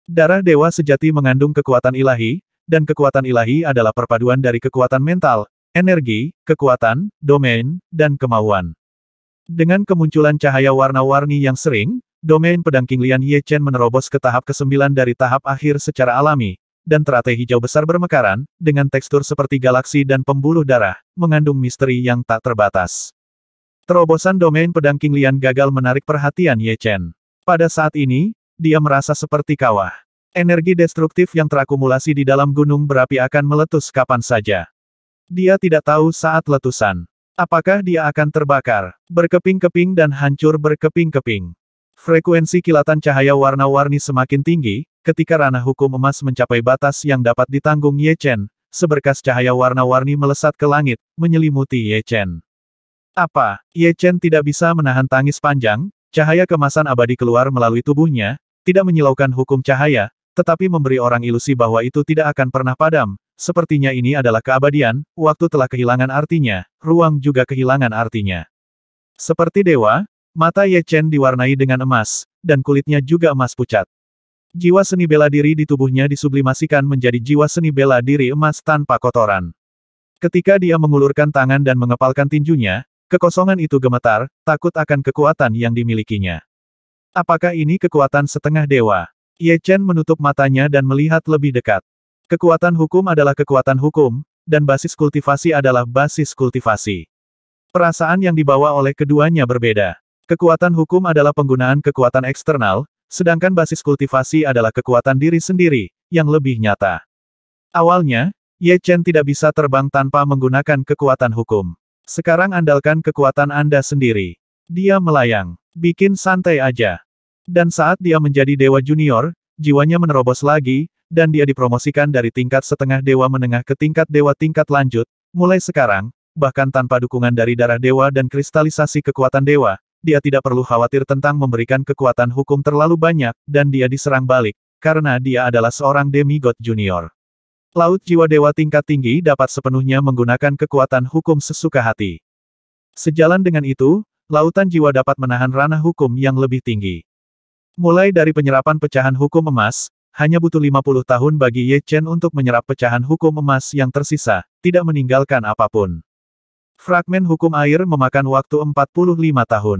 Darah dewa sejati mengandung kekuatan ilahi, dan kekuatan ilahi adalah perpaduan dari kekuatan mental, energi, kekuatan, domain, dan kemauan. Dengan kemunculan cahaya warna-warni yang sering, domain pedang King Lian Ye Chen menerobos ke tahap ke-9 dari tahap akhir secara alami, dan teratai hijau besar bermekaran, dengan tekstur seperti galaksi dan pembuluh darah, mengandung misteri yang tak terbatas. Terobosan domain pedang King Lian gagal menarik perhatian Ye Chen. Pada saat ini, dia merasa seperti kawah. Energi destruktif yang terakumulasi di dalam gunung berapi akan meletus kapan saja. Dia tidak tahu saat letusan. Apakah dia akan terbakar, berkeping-keping dan hancur berkeping-keping. Frekuensi kilatan cahaya warna-warni semakin tinggi, ketika ranah hukum emas mencapai batas yang dapat ditanggung Ye Chen, seberkas cahaya warna-warni melesat ke langit, menyelimuti Ye Chen. Apa? Ye Chen tidak bisa menahan tangis panjang, cahaya kemasan abadi keluar melalui tubuhnya, tidak menyilaukan hukum cahaya, tetapi memberi orang ilusi bahwa itu tidak akan pernah padam. Sepertinya ini adalah keabadian, waktu telah kehilangan artinya, ruang juga kehilangan artinya. Seperti dewa, mata Ye Chen diwarnai dengan emas, dan kulitnya juga emas pucat. Jiwa seni bela diri di tubuhnya disublimasikan menjadi jiwa seni bela diri emas tanpa kotoran. Ketika dia mengulurkan tangan dan mengepalkan tinjunya, kekosongan itu gemetar, takut akan kekuatan yang dimilikinya. Apakah ini kekuatan setengah dewa? Ye Chen menutup matanya dan melihat lebih dekat. Kekuatan hukum adalah kekuatan hukum, dan basis kultivasi adalah basis kultivasi. Perasaan yang dibawa oleh keduanya berbeda. Kekuatan hukum adalah penggunaan kekuatan eksternal, sedangkan basis kultivasi adalah kekuatan diri sendiri, yang lebih nyata. Awalnya, Ye Chen tidak bisa terbang tanpa menggunakan kekuatan hukum. Sekarang andalkan kekuatan Anda sendiri. Dia melayang. Bikin santai aja. Dan saat dia menjadi dewa junior, jiwanya menerobos lagi, dan dia dipromosikan dari tingkat setengah dewa menengah ke tingkat dewa tingkat lanjut. Mulai sekarang, bahkan tanpa dukungan dari darah dewa dan kristalisasi kekuatan dewa, dia tidak perlu khawatir tentang memberikan kekuatan hukum terlalu banyak, dan dia diserang balik, karena dia adalah seorang demigod junior. Laut jiwa dewa tingkat tinggi dapat sepenuhnya menggunakan kekuatan hukum sesuka hati. Sejalan dengan itu, lautan jiwa dapat menahan ranah hukum yang lebih tinggi. Mulai dari penyerapan pecahan hukum emas, hanya butuh 50 tahun bagi Ye Chen untuk menyerap pecahan hukum emas yang tersisa, tidak meninggalkan apapun. Fragmen hukum air memakan waktu 45 tahun.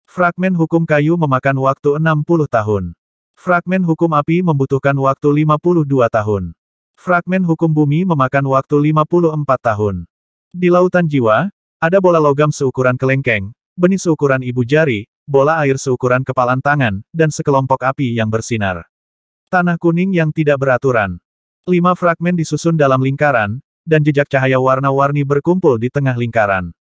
Fragmen hukum kayu memakan waktu 60 tahun. Fragmen hukum api membutuhkan waktu 52 tahun. Fragmen hukum bumi memakan waktu 54 tahun. Di lautan jiwa, ada bola logam seukuran kelengkeng, benih seukuran ibu jari, bola air seukuran kepalan tangan, dan sekelompok api yang bersinar. Tanah kuning yang tidak beraturan. 5 fragmen disusun dalam lingkaran, dan jejak cahaya warna-warni berkumpul di tengah lingkaran.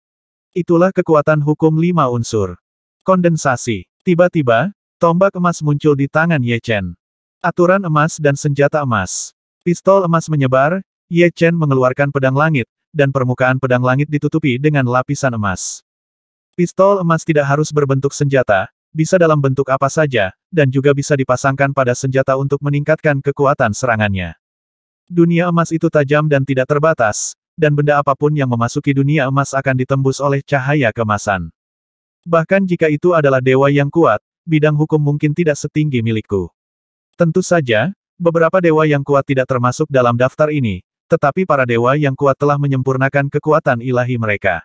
Itulah kekuatan hukum 5 unsur. Kondensasi. Tiba-tiba, tombak emas muncul di tangan Ye Chen. Aturan emas dan senjata emas. Pistol emas menyebar, Ye Chen mengeluarkan pedang langit, dan permukaan pedang langit ditutupi dengan lapisan emas. Pistol emas tidak harus berbentuk senjata, bisa dalam bentuk apa saja, dan juga bisa dipasangkan pada senjata untuk meningkatkan kekuatan serangannya. Dunia emas itu tajam dan tidak terbatas, dan benda apapun yang memasuki dunia emas akan ditembus oleh cahaya kemasan. Bahkan jika itu adalah dewa yang kuat, bidang hukum mungkin tidak setinggi milikku. Tentu saja, beberapa dewa yang kuat tidak termasuk dalam daftar ini, tetapi para dewa yang kuat telah menyempurnakan kekuatan ilahi mereka.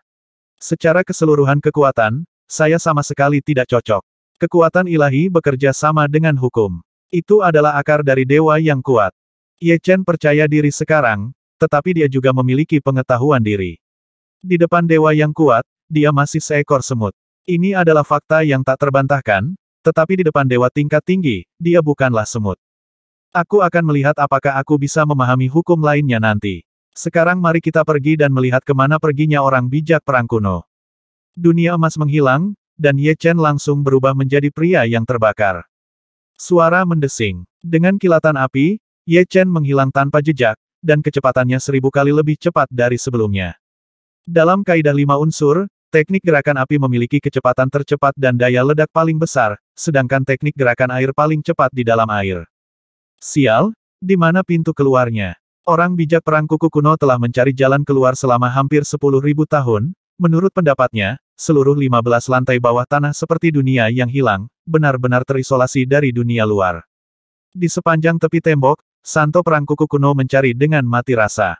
Secara keseluruhan kekuatan, saya sama sekali tidak cocok. Kekuatan ilahi bekerja sama dengan hukum. Itu adalah akar dari dewa yang kuat. Ye Chen percaya diri sekarang, tetapi dia juga memiliki pengetahuan diri. Di depan dewa yang kuat, dia masih seekor semut. Ini adalah fakta yang tak terbantahkan, tetapi di depan dewa tingkat tinggi, dia bukanlah semut. Aku akan melihat apakah aku bisa memahami hukum lainnya nanti. Sekarang mari kita pergi dan melihat kemana perginya orang bijak perang kuno. Dunia emas menghilang, dan Ye Chen langsung berubah menjadi pria yang terbakar. Suara mendesing. Dengan kilatan api, Ye Chen menghilang tanpa jejak, dan kecepatannya 1000 kali lebih cepat dari sebelumnya. Dalam kaidah 5 unsur, teknik gerakan api memiliki kecepatan tercepat dan daya ledak paling besar, sedangkan teknik gerakan air paling cepat di dalam air. Sial, di mana pintu keluarnya? Orang bijak perang kuku kuno telah mencari jalan keluar selama hampir 10.000 tahun. Menurut pendapatnya, seluruh 15 lantai bawah tanah seperti dunia yang hilang, benar-benar terisolasi dari dunia luar. Di sepanjang tepi tembok, Santo Perang Kuku Kuno mencari dengan mati rasa.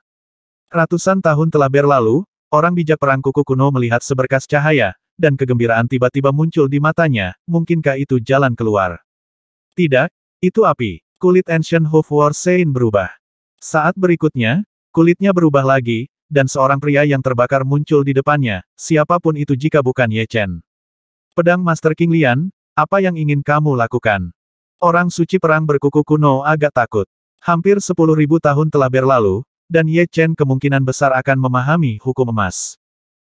Ratusan tahun telah berlalu, orang bijak Perang Kuku Kuno melihat seberkas cahaya, dan kegembiraan tiba-tiba muncul di matanya, mungkinkah itu jalan keluar? Tidak, itu api. Kulit Ancient Hoof War Sein berubah. Saat berikutnya, kulitnya berubah lagi, dan seorang pria yang terbakar muncul di depannya, siapapun itu jika bukan Ye Chen. Pedang Master King Lian, apa yang ingin kamu lakukan? Orang suci perang berkuku kuno agak takut. Hampir 10.000 tahun telah berlalu, dan Ye Chen kemungkinan besar akan memahami hukum emas.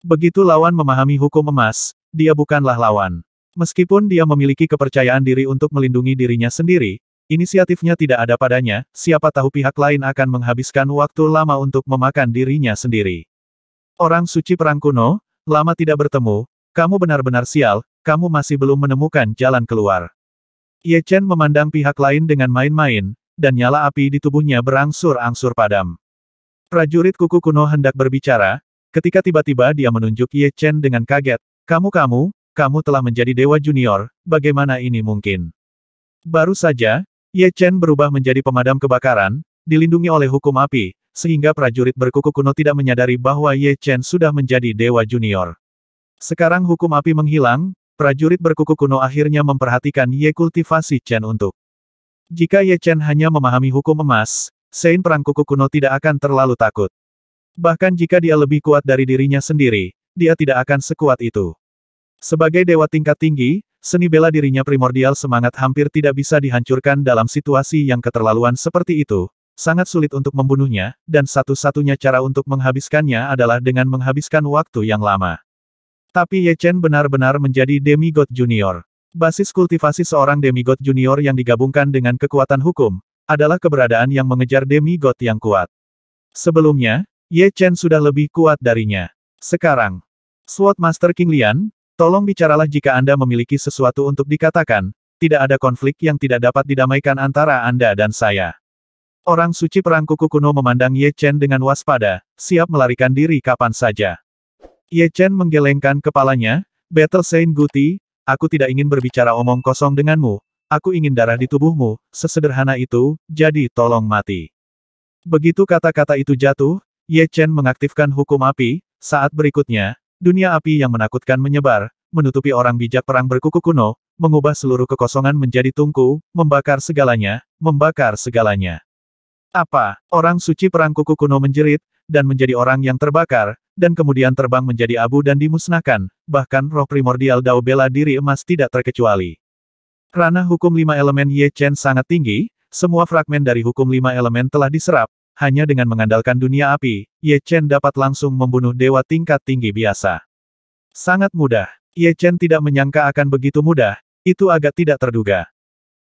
Begitu lawan memahami hukum emas, dia bukanlah lawan. Meskipun dia memiliki kepercayaan diri untuk melindungi dirinya sendiri, inisiatifnya tidak ada padanya, siapa tahu pihak lain akan menghabiskan waktu lama untuk memakan dirinya sendiri. Orang suci perang kuno, lama tidak bertemu, kamu benar-benar sial, kamu masih belum menemukan jalan keluar. Ye Chen memandang pihak lain dengan main-main, dan nyala api di tubuhnya berangsur-angsur padam. Prajurit kuku kuno hendak berbicara, ketika tiba-tiba dia menunjuk Ye Chen dengan kaget, kamu telah menjadi dewa junior, bagaimana ini mungkin? Baru saja, Ye Chen berubah menjadi pemadam kebakaran, dilindungi oleh hukum api, sehingga prajurit berkuku kuno tidak menyadari bahwa Ye Chen sudah menjadi dewa junior. Sekarang hukum api menghilang, prajurit berkuku kuno akhirnya memperhatikan Ye kultivasi Chen untuk. Jika Ye Chen hanya memahami hukum emas, Sein perang kuku kuno tidak akan terlalu takut. Bahkan jika dia lebih kuat dari dirinya sendiri, dia tidak akan sekuat itu. Sebagai dewa tingkat tinggi, seni bela dirinya primordial semangat hampir tidak bisa dihancurkan dalam situasi yang keterlaluan seperti itu, sangat sulit untuk membunuhnya, dan satu-satunya cara untuk menghabiskannya adalah dengan menghabiskan waktu yang lama. Tapi Ye Chen benar-benar menjadi demigod junior. Basis kultivasi seorang demigod junior yang digabungkan dengan kekuatan hukum, adalah keberadaan yang mengejar demigod yang kuat. Sebelumnya, Ye Chen sudah lebih kuat darinya. Sekarang, Sword Master King Lian, tolong bicaralah jika Anda memiliki sesuatu untuk dikatakan, tidak ada konflik yang tidak dapat didamaikan antara Anda dan saya. Orang suci perang kuku kuno memandang Ye Chen dengan waspada, siap melarikan diri kapan saja. Ye Chen menggelengkan kepalanya, Battle Saint Guti, aku tidak ingin berbicara omong kosong denganmu, aku ingin darah di tubuhmu, sesederhana itu, jadi tolong mati. Begitu kata-kata itu jatuh, Ye Chen mengaktifkan hukum api, saat berikutnya, dunia api yang menakutkan menyebar, menutupi orang bijak perang berkuku kuno, mengubah seluruh kekosongan menjadi tungku, membakar segalanya, membakar segalanya. Apa? Orang suci perang kuku kuno menjerit, dan menjadi orang yang terbakar, dan kemudian terbang menjadi abu dan dimusnahkan, bahkan roh primordial Dao bela diri emas tidak terkecuali. Ranah hukum 5 elemen Ye Chen sangat tinggi, semua fragmen dari hukum 5 elemen telah diserap, hanya dengan mengandalkan dunia api, Ye Chen dapat langsung membunuh dewa tingkat tinggi biasa. Sangat mudah. Ye Chen tidak menyangka akan begitu mudah, itu agak tidak terduga.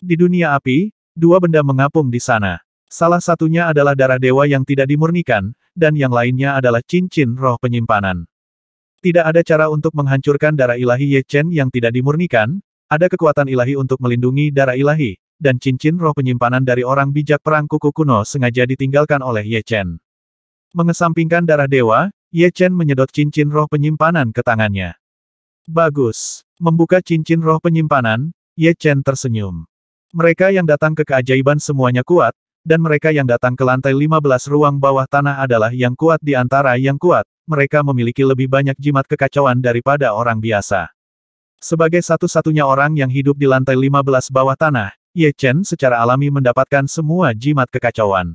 Di dunia api, dua benda mengapung di sana. Salah satunya adalah darah dewa yang tidak dimurnikan, dan yang lainnya adalah cincin roh penyimpanan. Tidak ada cara untuk menghancurkan darah ilahi Ye Chen yang tidak dimurnikan, ada kekuatan ilahi untuk melindungi darah ilahi, dan cincin roh penyimpanan dari orang bijak perang kuku kuno sengaja ditinggalkan oleh Ye Chen. Mengesampingkan darah dewa, Ye Chen menyedot cincin roh penyimpanan ke tangannya. Bagus. Membuka cincin roh penyimpanan, Ye Chen tersenyum. Mereka yang datang ke keajaiban semuanya kuat, dan mereka yang datang ke lantai 15 ruang bawah tanah adalah yang kuat di antara yang kuat, mereka memiliki lebih banyak jimat kekacauan daripada orang biasa. Sebagai satu-satunya orang yang hidup di lantai 15 bawah tanah, Ye Chen secara alami mendapatkan semua jimat kekacauan.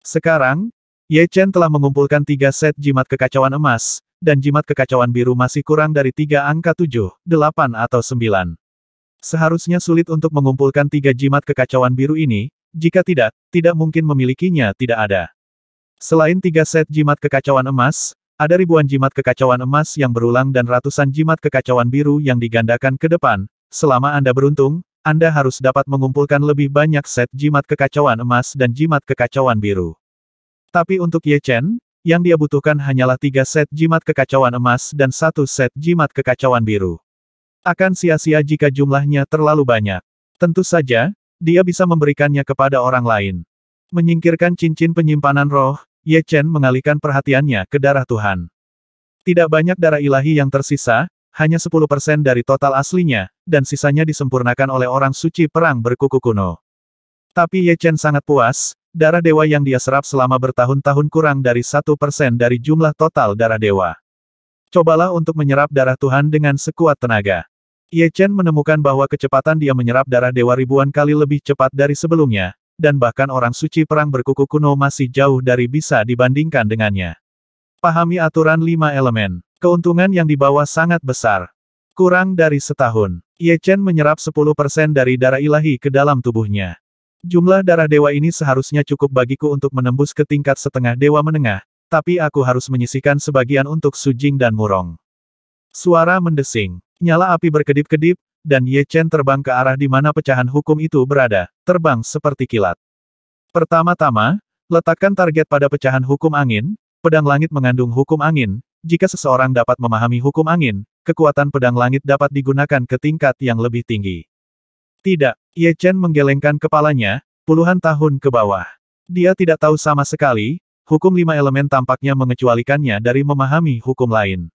Sekarang, Ye Chen telah mengumpulkan 3 set jimat kekacauan emas, dan jimat kekacauan biru masih kurang dari 3 angka 7, 8 atau 9. Seharusnya sulit untuk mengumpulkan 3 jimat kekacauan biru ini, jika tidak mungkin memilikinya tidak ada. Selain 3 set jimat kekacauan emas, ada ribuan jimat kekacauan emas yang berulang dan ratusan jimat kekacauan biru yang digandakan ke depan. Selama Anda beruntung, Anda harus dapat mengumpulkan lebih banyak set jimat kekacauan emas dan jimat kekacauan biru. Tapi untuk Ye Chen, yang dia butuhkan hanyalah 3 set jimat kekacauan emas dan 1 set jimat kekacauan biru. Akan sia-sia jika jumlahnya terlalu banyak. Tentu saja, dia bisa memberikannya kepada orang lain. Menyingkirkan cincin penyimpanan roh, Ye Chen mengalihkan perhatiannya ke darah Tuhan. Tidak banyak darah ilahi yang tersisa, hanya 10% dari total aslinya, dan sisanya disempurnakan oleh orang suci perang berkuku kuno. Tapi Ye Chen sangat puas, darah dewa yang dia serap selama bertahun-tahun kurang dari 1% dari jumlah total darah dewa. Cobalah untuk menyerap darah Tuhan dengan sekuat tenaga. Ye Chen menemukan bahwa kecepatan dia menyerap darah dewa ribuan kali lebih cepat dari sebelumnya, dan bahkan orang suci perang berkuku kuno masih jauh dari bisa dibandingkan dengannya. Pahami aturan 5 elemen. Keuntungan yang dibawa sangat besar. Kurang dari setahun, Ye Chen menyerap 10% dari darah ilahi ke dalam tubuhnya. Jumlah darah dewa ini seharusnya cukup bagiku untuk menembus ke tingkat setengah dewa menengah, tapi aku harus menyisihkan sebagian untuk Su Jing dan Murong. Suara mendesing. Nyala api berkedip-kedip, dan Ye Chen terbang ke arah di mana pecahan hukum itu berada, terbang seperti kilat. Pertama-tama, letakkan target pada pecahan hukum angin. Pedang langit mengandung hukum angin. Jika seseorang dapat memahami hukum angin, kekuatan pedang langit dapat digunakan ke tingkat yang lebih tinggi. Tidak, Ye Chen menggelengkan kepalanya, puluhan tahun ke bawah. Dia tidak tahu sama sekali, hukum 5 elemen tampaknya mengecualikannya dari memahami hukum lain.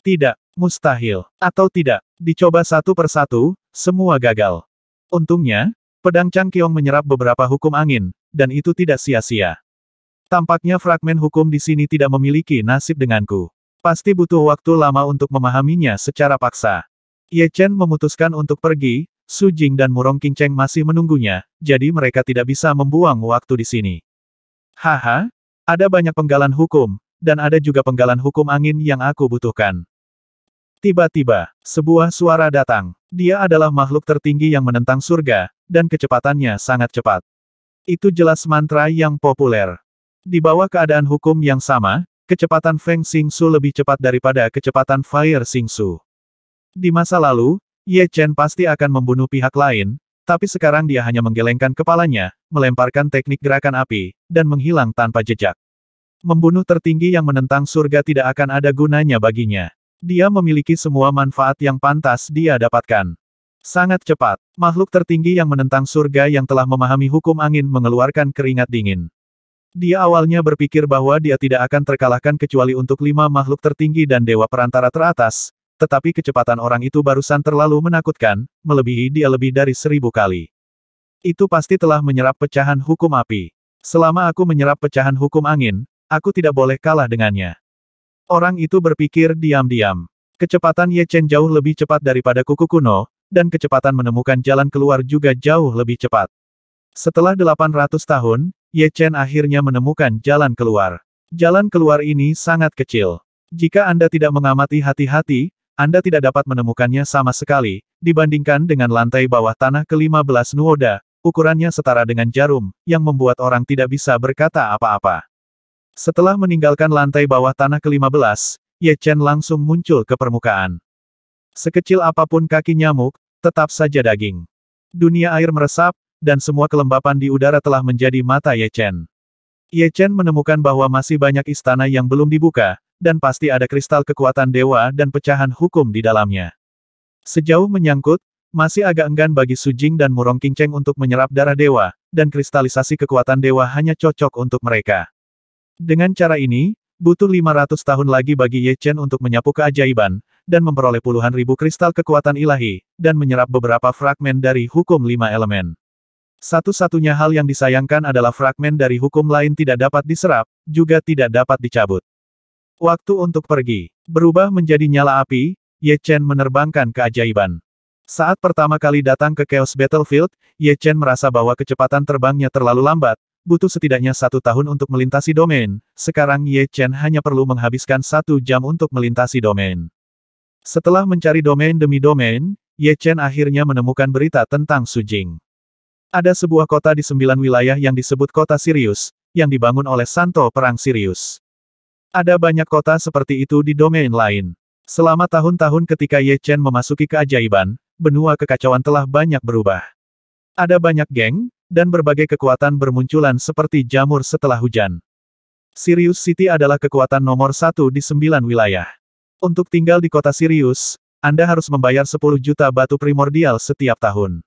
Tidak, mustahil, atau tidak, dicoba satu persatu, semua gagal. Untungnya, pedang Changqiong menyerap beberapa hukum angin, dan itu tidak sia-sia. Tampaknya fragmen hukum di sini tidak memiliki nasib denganku. Pasti butuh waktu lama untuk memahaminya secara paksa. Ye Chen memutuskan untuk pergi. Su Jing dan Murong Qingcheng masih menunggunya, jadi mereka tidak bisa membuang waktu di sini. Haha, ada banyak penggalan hukum, dan ada juga penggalan hukum angin yang aku butuhkan. Tiba-tiba, sebuah suara datang. Dia adalah makhluk tertinggi yang menentang surga, dan kecepatannya sangat cepat. Itu jelas mantra yang populer. Di bawah keadaan hukum yang sama, kecepatan Feng Xingsu lebih cepat daripada kecepatan Fire Xingsu. Di masa lalu, Ye Chen pasti akan membunuh pihak lain, tapi sekarang dia hanya menggelengkan kepalanya, melemparkan teknik gerakan api, dan menghilang tanpa jejak. Membunuh tertinggi yang menentang surga tidak akan ada gunanya baginya. Dia memiliki semua manfaat yang pantas dia dapatkan. Sangat cepat, makhluk tertinggi yang menentang surga yang telah memahami hukum angin mengeluarkan keringat dingin. Dia awalnya berpikir bahwa dia tidak akan terkalahkan kecuali untuk 5 makhluk tertinggi dan dewa perantara teratas, tetapi kecepatan orang itu barusan terlalu menakutkan, melebihi dia lebih dari 1000 kali. Itu pasti telah menyerap pecahan hukum api. Selama aku menyerap pecahan hukum angin, aku tidak boleh kalah dengannya. Orang itu berpikir diam-diam. Kecepatan Ye Chen jauh lebih cepat daripada kuku kuno, dan kecepatan menemukan jalan keluar juga jauh lebih cepat. Setelah 800 tahun, Ye Chen akhirnya menemukan jalan keluar. Jalan keluar ini sangat kecil. Jika Anda tidak mengamati hati-hati, Anda tidak dapat menemukannya sama sekali, dibandingkan dengan lantai bawah tanah ke-15 Nuoda, ukurannya setara dengan jarum, yang membuat orang tidak bisa berkata apa-apa. Setelah meninggalkan lantai bawah tanah ke-15, Ye Chen langsung muncul ke permukaan. Sekecil apapun kaki nyamuk, tetap saja daging. Dunia air meresap, dan semua kelembapan di udara telah menjadi mata Ye Chen. Ye Chen menemukan bahwa masih banyak istana yang belum dibuka, dan pasti ada kristal kekuatan dewa dan pecahan hukum di dalamnya. Sejauh menyangkut, masih agak enggan bagi Su Jing dan Murong Qingcheng untuk menyerap darah dewa, dan kristalisasi kekuatan dewa hanya cocok untuk mereka. Dengan cara ini, butuh 500 tahun lagi bagi Ye Chen untuk menyapu keajaiban, dan memperoleh puluhan ribu kristal kekuatan ilahi, dan menyerap beberapa fragmen dari hukum 5 elemen. Satu-satunya hal yang disayangkan adalah fragmen dari hukum lain tidak dapat diserap, juga tidak dapat dicabut. Waktu untuk pergi. Berubah menjadi nyala api, Ye Chen menerbangkan keajaiban. Saat pertama kali datang ke Chaos Battlefield, Ye Chen merasa bahwa kecepatan terbangnya terlalu lambat, butuh setidaknya 1 tahun untuk melintasi domain. Sekarang Ye Chen hanya perlu menghabiskan 1 jam untuk melintasi domain. Setelah mencari domain demi domain, Ye Chen akhirnya menemukan berita tentang Su Jing. Ada sebuah kota di 9 wilayah yang disebut Kota Sirius, yang dibangun oleh Santo Perang Sirius. Ada banyak kota seperti itu di domain lain. Selama tahun-tahun ketika Ye Chen memasuki keajaiban, benua kekacauan telah banyak berubah. Ada banyak geng, dan berbagai kekuatan bermunculan seperti jamur setelah hujan. Sirius City adalah kekuatan nomor 1 di 9 wilayah. Untuk tinggal di kota Sirius, Anda harus membayar 10 juta batu primordial setiap tahun.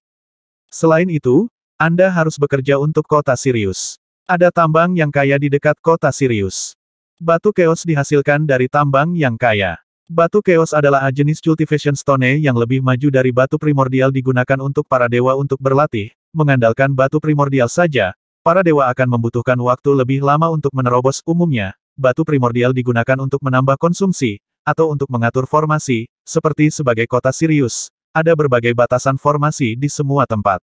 Selain itu, Anda harus bekerja untuk kota Sirius. Ada tambang yang kaya di dekat kota Sirius. Batu Chaos dihasilkan dari tambang yang kaya. Batu Chaos adalah jenis cultivation stone yang lebih maju dari batu primordial digunakan untuk para dewa untuk berlatih, mengandalkan batu primordial saja, para dewa akan membutuhkan waktu lebih lama untuk menerobos. Umumnya, batu primordial digunakan untuk menambah konsumsi, atau untuk mengatur formasi, seperti sebagai kota Sirius. Ada berbagai batasan formasi di semua tempat.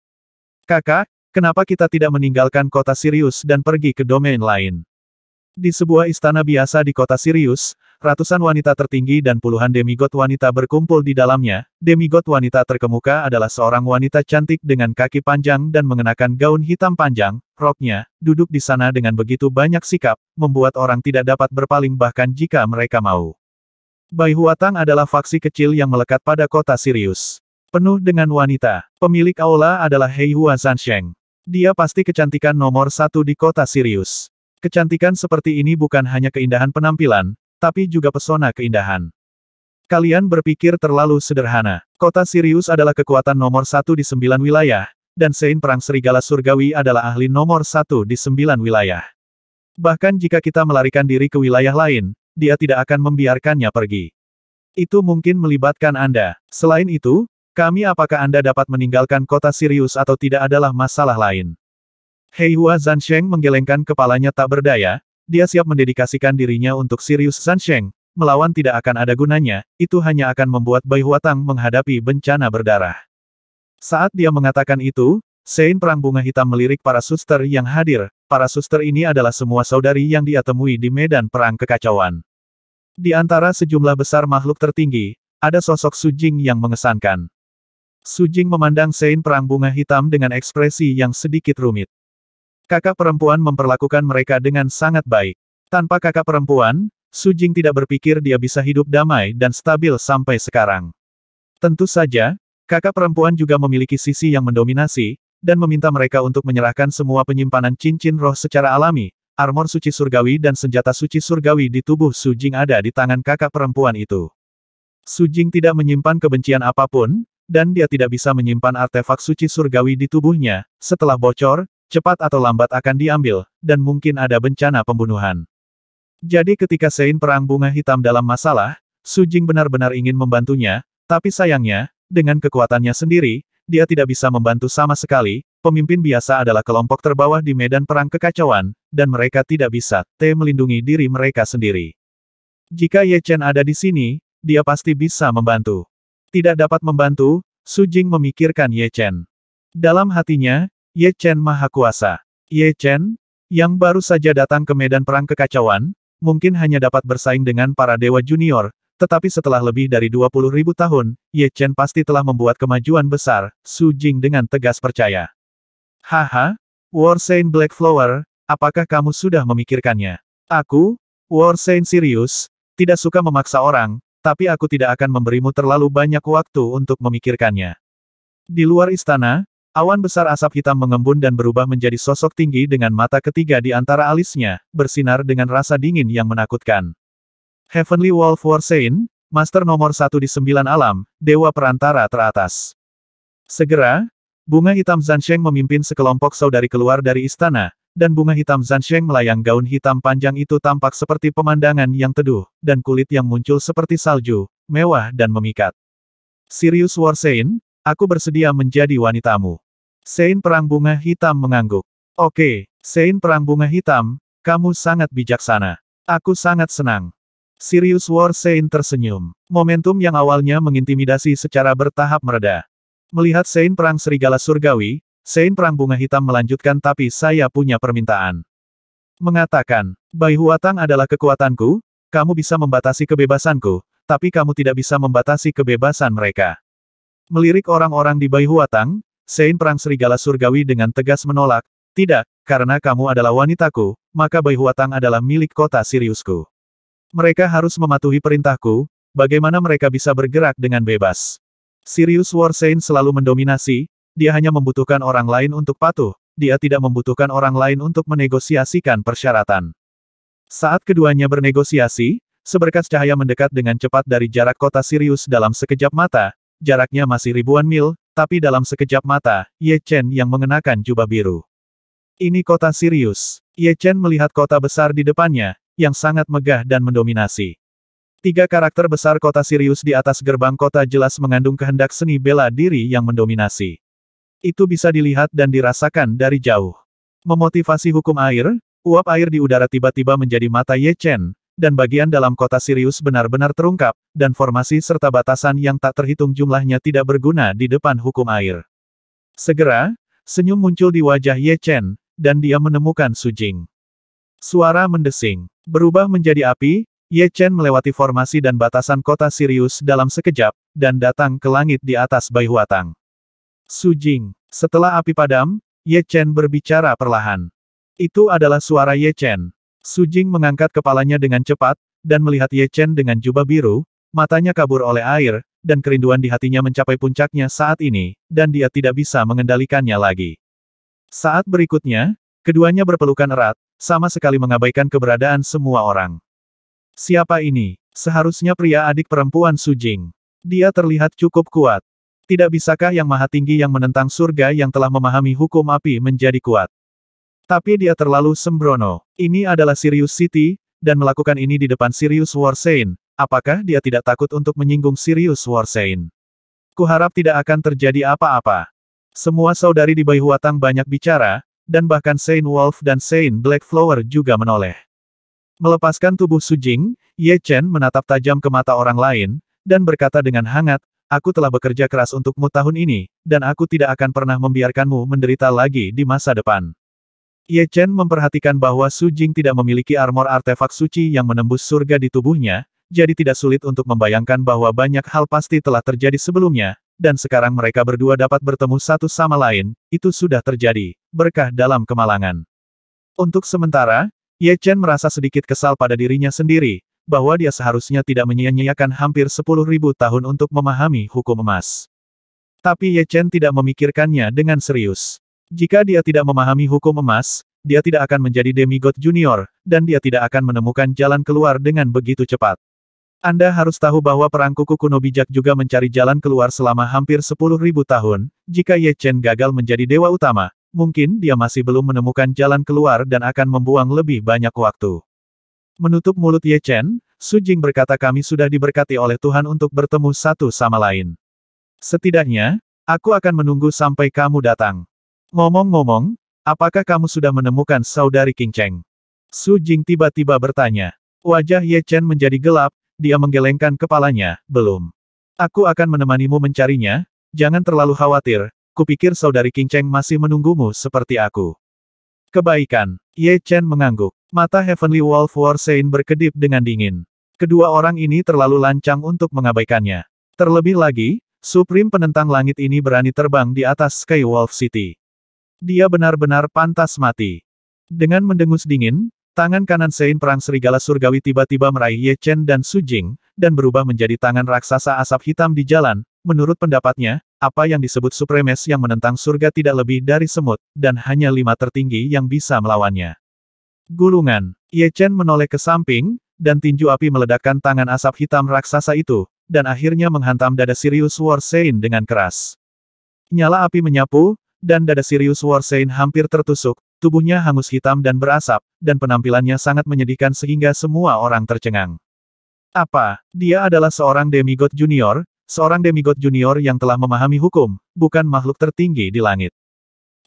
Kakak, kenapa kita tidak meninggalkan kota Sirius dan pergi ke domain lain? Di sebuah istana biasa di kota Sirius, ratusan wanita tertinggi dan puluhan demigod wanita berkumpul di dalamnya. Demigod wanita terkemuka adalah seorang wanita cantik dengan kaki panjang dan mengenakan gaun hitam panjang. Roknya, duduk di sana dengan begitu banyak sikap, membuat orang tidak dapat berpaling bahkan jika mereka mau. Bai Huatang adalah faksi kecil yang melekat pada kota Sirius. Penuh dengan wanita. Pemilik aula adalah Heihua Zansheng. Dia pasti kecantikan nomor satu di kota Sirius. Kecantikan seperti ini bukan hanya keindahan penampilan, tapi juga pesona keindahan. Kalian berpikir terlalu sederhana. Kota Sirius adalah kekuatan nomor satu di 9 wilayah, dan Sein Perang Serigala Surgawi adalah ahli nomor satu di 9 wilayah. Bahkan jika kita melarikan diri ke wilayah lain, dia tidak akan membiarkannya pergi. Itu mungkin melibatkan Anda. Selain itu, apakah Anda dapat meninggalkan kota Sirius atau tidak adalah masalah lain. Heihua Zansheng menggelengkan kepalanya tak berdaya, dia siap mendedikasikan dirinya untuk Sirius Zansheng, melawan tidak akan ada gunanya, itu hanya akan membuat Bai Huatang menghadapi bencana berdarah. Saat dia mengatakan itu, Sein Perang Bunga Hitam melirik para suster yang hadir. Para suster ini adalah semua saudari yang dia temui di medan perang kekacauan. Di antara sejumlah besar makhluk tertinggi, ada sosok Su Jing yang mengesankan. Su Jing memandang Sein Perang Bunga Hitam dengan ekspresi yang sedikit rumit. Kakak perempuan memperlakukan mereka dengan sangat baik. Tanpa kakak perempuan, Su Jing tidak berpikir dia bisa hidup damai dan stabil sampai sekarang. Tentu saja, kakak perempuan juga memiliki sisi yang mendominasi, dan meminta mereka untuk menyerahkan semua penyimpanan cincin roh secara alami. Armor suci surgawi dan senjata suci surgawi di tubuh Su Jing ada di tangan kakak perempuan itu. Su Jing tidak menyimpan kebencian apapun, dan dia tidak bisa menyimpan artefak suci surgawi di tubuhnya. Setelah bocor, cepat atau lambat akan diambil, dan mungkin ada bencana pembunuhan. Jadi ketika Sein Perang Bunga Hitam dalam masalah, Su Jing benar-benar ingin membantunya, tapi sayangnya, dengan kekuatannya sendiri, dia tidak bisa membantu sama sekali. Pemimpin biasa adalah kelompok terbawah di medan perang kekacauan, dan mereka tidak bisa melindungi diri mereka sendiri. Jika Ye Chen ada di sini, dia pasti bisa membantu. Tidak dapat membantu, Su Jing memikirkan Ye Chen. Dalam hatinya, Ye Chen Maha Kuasa. Ye Chen, yang baru saja datang ke medan perang kekacauan, mungkin hanya dapat bersaing dengan para dewa junior, tetapi setelah lebih dari 20.000 tahun, Ye Chen pasti telah membuat kemajuan besar. Su Jing dengan tegas percaya. Haha, War Saint Black Flower, apakah kamu sudah memikirkannya? Aku, War Saint Sirius, tidak suka memaksa orang, tapi aku tidak akan memberimu terlalu banyak waktu untuk memikirkannya. Di luar istana, awan besar asap hitam mengembun dan berubah menjadi sosok tinggi dengan mata ketiga di antara alisnya, bersinar dengan rasa dingin yang menakutkan. Heavenly Wolf War Saint, Master nomor 1 di 9 alam, Dewa Perantara teratas. Segera, Bunga Hitam Zansheng memimpin sekelompok saudari keluar dari istana, dan Bunga Hitam Zansheng melayang gaun hitam panjang itu tampak seperti pemandangan yang teduh, dan kulit yang muncul seperti salju, mewah dan memikat. Sirius War Saint, aku bersedia menjadi wanitamu. Sein Perang Bunga Hitam mengangguk. Oke, Sein Perang Bunga Hitam, kamu sangat bijaksana. Aku sangat senang. Sirius War Saint tersenyum. Momentum yang awalnya mengintimidasi secara bertahap mereda. Melihat Sein Perang Serigala Surgawi, Sein Perang Bunga Hitam melanjutkan tapi saya punya permintaan. Mengatakan, Bai Huatang adalah kekuatanku, kamu bisa membatasi kebebasanku, tapi kamu tidak bisa membatasi kebebasan mereka. Melirik orang-orang di Bai Huatang, Sein Perang Serigala Surgawi dengan tegas menolak, tidak, karena kamu adalah wanitaku, maka Bai Huatang adalah milik kota Siriusku. Mereka harus mematuhi perintahku, bagaimana mereka bisa bergerak dengan bebas. Sirius War Saint selalu mendominasi, dia hanya membutuhkan orang lain untuk patuh, dia tidak membutuhkan orang lain untuk menegosiasikan persyaratan. Saat keduanya bernegosiasi, seberkas cahaya mendekat dengan cepat dari jarak kota Sirius dalam sekejap mata, jaraknya masih ribuan mil, tapi dalam sekejap mata, Ye Chen yang mengenakan jubah biru. Ini kota Sirius. Ye Chen melihat kota besar di depannya, yang sangat megah dan mendominasi. 3 karakter besar kota Sirius di atas gerbang kota jelas mengandung kehendak seni bela diri yang mendominasi. Itu bisa dilihat dan dirasakan dari jauh. Memotivasi hukum air, uap air di udara tiba-tiba menjadi mata Ye Chen, dan bagian dalam kota Sirius benar-benar terungkap, dan formasi serta batasan yang tak terhitung jumlahnya tidak berguna di depan hukum air. Segera, senyum muncul di wajah Ye Chen, dan dia menemukan Su Jing. Suara mendesing, berubah menjadi api, Ye Chen melewati formasi dan batasan kota Sirius dalam sekejap, dan datang ke langit di atas Baihuatang. Su Jing. Setelah api padam, Ye Chen berbicara perlahan. Itu adalah suara Ye Chen. Su Jing mengangkat kepalanya dengan cepat, dan melihat Ye Chen dengan jubah biru, matanya kabur oleh air, dan kerinduan di hatinya mencapai puncaknya saat ini, dan dia tidak bisa mengendalikannya lagi. Saat berikutnya, keduanya berpelukan erat, sama sekali mengabaikan keberadaan semua orang. Siapa ini? Seharusnya pria adik perempuan Su Jing. Dia terlihat cukup kuat. Tidak bisakah yang maha tinggi yang menentang surga yang telah memahami hukum api menjadi kuat? Tapi dia terlalu sembrono. Ini adalah Sirius City, dan melakukan ini di depan Sirius Warsane. Apakah dia tidak takut untuk menyinggung Sirius Warsane? Kuharap tidak akan terjadi apa-apa. Semua saudari di Baihuatang banyak bicara, dan bahkan Saint Wolf dan Saint Blackflower juga menoleh. Melepaskan tubuh Su Jing, Ye Chen menatap tajam ke mata orang lain, dan berkata dengan hangat, "Aku telah bekerja keras untukmu tahun ini, dan aku tidak akan pernah membiarkanmu menderita lagi di masa depan." Ye Chen memperhatikan bahwa Su Jing tidak memiliki armor artefak suci yang menembus surga di tubuhnya, jadi tidak sulit untuk membayangkan bahwa banyak hal pasti telah terjadi sebelumnya, dan sekarang mereka berdua dapat bertemu satu sama lain, itu sudah terjadi, berkah dalam kemalangan. Untuk sementara, Ye Chen merasa sedikit kesal pada dirinya sendiri, bahwa dia seharusnya tidak menyia-nyiakan hampir 10.000 tahun untuk memahami hukum emas. Tapi Ye Chen tidak memikirkannya dengan serius. Jika dia tidak memahami hukum emas, dia tidak akan menjadi demigod junior, dan dia tidak akan menemukan jalan keluar dengan begitu cepat. Anda harus tahu bahwa perang kuku kuno bijak juga mencari jalan keluar selama hampir 10.000 tahun, jika Ye Chen gagal menjadi dewa utama, mungkin dia masih belum menemukan jalan keluar dan akan membuang lebih banyak waktu. Menutup mulut Ye Chen, Su Jing berkata kami sudah diberkati oleh Tuhan untuk bertemu satu sama lain. Setidaknya, aku akan menunggu sampai kamu datang. Ngomong-ngomong, apakah kamu sudah menemukan saudari Qing Cheng? Su Jing tiba-tiba bertanya. Wajah Ye Chen menjadi gelap, dia menggelengkan kepalanya, belum. Aku akan menemanimu mencarinya, jangan terlalu khawatir, kupikir saudari Qing Cheng masih menunggumu seperti aku. Kebaikan, Ye Chen mengangguk. Mata Heavenly Wolf Warsane berkedip dengan dingin. Kedua orang ini terlalu lancang untuk mengabaikannya. Terlebih lagi, Supreme penentang langit ini berani terbang di atas Sky Wolf City. Dia benar-benar pantas mati. Dengan mendengus dingin, tangan kanan Sein Perang Serigala Surgawi tiba-tiba meraih Ye Chen dan Su Jing, dan berubah menjadi tangan raksasa asap hitam di jalan. Menurut pendapatnya, apa yang disebut Supremes yang menentang surga tidak lebih dari semut, dan hanya 5 tertinggi yang bisa melawannya. Gulungan. Ye Chen menoleh ke samping, dan tinju api meledakkan tangan asap hitam raksasa itu, dan akhirnya menghantam dada Sirius Warsane dengan keras. Nyala api menyapu, dan dada Sirius Warsane hampir tertusuk, tubuhnya hangus hitam dan berasap, dan penampilannya sangat menyedihkan sehingga semua orang tercengang. Apa? Dia adalah seorang demigod junior yang telah memahami hukum, bukan makhluk tertinggi di langit.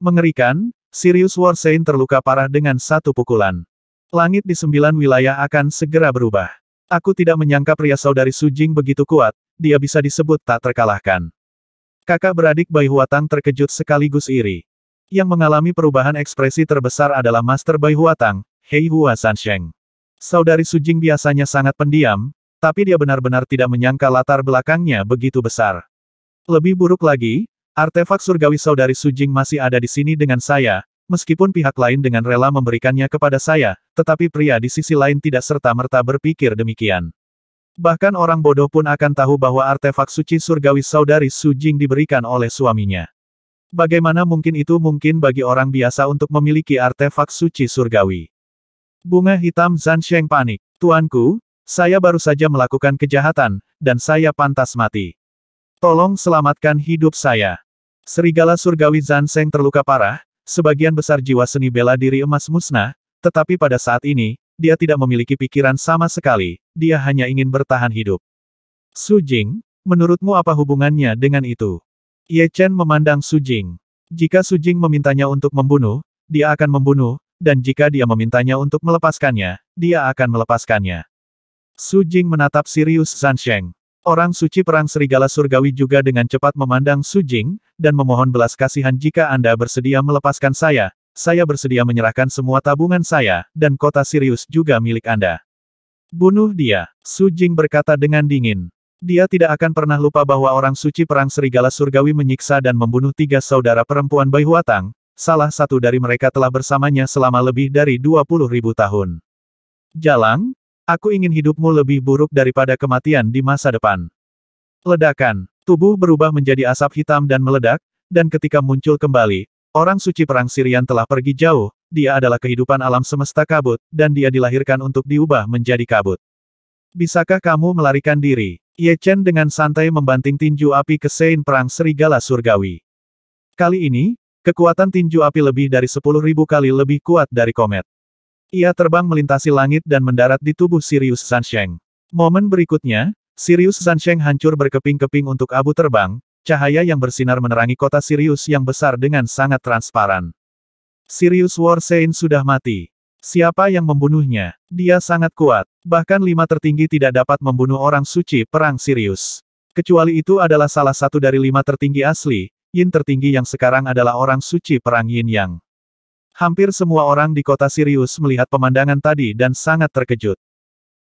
Mengerikan, Sirius Warsane terluka parah dengan satu pukulan. Langit di 9 wilayah akan segera berubah. Aku tidak menyangka pria saudari Su Jing begitu kuat, dia bisa disebut tak terkalahkan. Kakak beradik Baihuatang terkejut sekaligus iri. Yang mengalami perubahan ekspresi terbesar adalah Master Baihuatang, Hei Hua Sansheng. Saudari Su Jing biasanya sangat pendiam, tapi dia benar-benar tidak menyangka latar belakangnya begitu besar. Lebih buruk lagi, artefak surgawi saudari Su Jing masih ada di sini dengan saya, meskipun pihak lain dengan rela memberikannya kepada saya, tetapi pria di sisi lain tidak serta-merta berpikir demikian. Bahkan orang bodoh pun akan tahu bahwa artefak suci surgawi saudari Su Jing diberikan oleh suaminya. Bagaimana mungkin itu mungkin bagi orang biasa untuk memiliki artefak suci surgawi? Bunga hitam Zansheng panik. Tuanku, saya baru saja melakukan kejahatan, dan saya pantas mati. Tolong selamatkan hidup saya. Serigala surgawi Zansheng terluka parah, sebagian besar jiwa seni bela diri emas musnah, tetapi pada saat ini, dia tidak memiliki pikiran sama sekali, dia hanya ingin bertahan hidup. Su Jing, menurutmu apa hubungannya dengan itu? Ye Chen memandang Su Jing. Jika Su Jing memintanya untuk membunuh, dia akan membunuh, dan jika dia memintanya untuk melepaskannya, dia akan melepaskannya. Su Jing menatap Sirius Sansheng. Orang suci perang serigala surgawi juga dengan cepat memandang Su Jing, dan memohon belas kasihan jika Anda bersedia melepaskan saya bersedia menyerahkan semua tabungan saya, dan kota Sirius juga milik Anda. Bunuh dia, Su Jing berkata dengan dingin. Dia tidak akan pernah lupa bahwa orang suci perang serigala surgawi menyiksa dan membunuh 3 saudara perempuan Bai Huatang, salah satu dari mereka telah bersamanya selama lebih dari 20.000 tahun. Jalang, aku ingin hidupmu lebih buruk daripada kematian di masa depan. Ledakan. Tubuh berubah menjadi asap hitam dan meledak, dan ketika muncul kembali, orang suci perang Sirian telah pergi jauh, dia adalah kehidupan alam semesta kabut, dan dia dilahirkan untuk diubah menjadi kabut. Bisakah kamu melarikan diri? Ye Chen dengan santai membanting tinju api ke Sein perang serigala surgawi. Kali ini, kekuatan tinju api lebih dari 10.000 kali lebih kuat dari komet. Ia terbang melintasi langit dan mendarat di tubuh Sirius Sansheng. Momen berikutnya, Sirius Sansheng hancur berkeping-keping untuk abu terbang, cahaya yang bersinar menerangi kota Sirius yang besar dengan sangat transparan. Sirius War Sein sudah mati. Siapa yang membunuhnya? Dia sangat kuat. Bahkan 5 tertinggi tidak dapat membunuh orang suci perang Sirius. Kecuali itu adalah salah satu dari 5 tertinggi asli, Yin tertinggi yang sekarang adalah orang suci perang Yin Yang. Hampir semua orang di kota Sirius melihat pemandangan tadi dan sangat terkejut.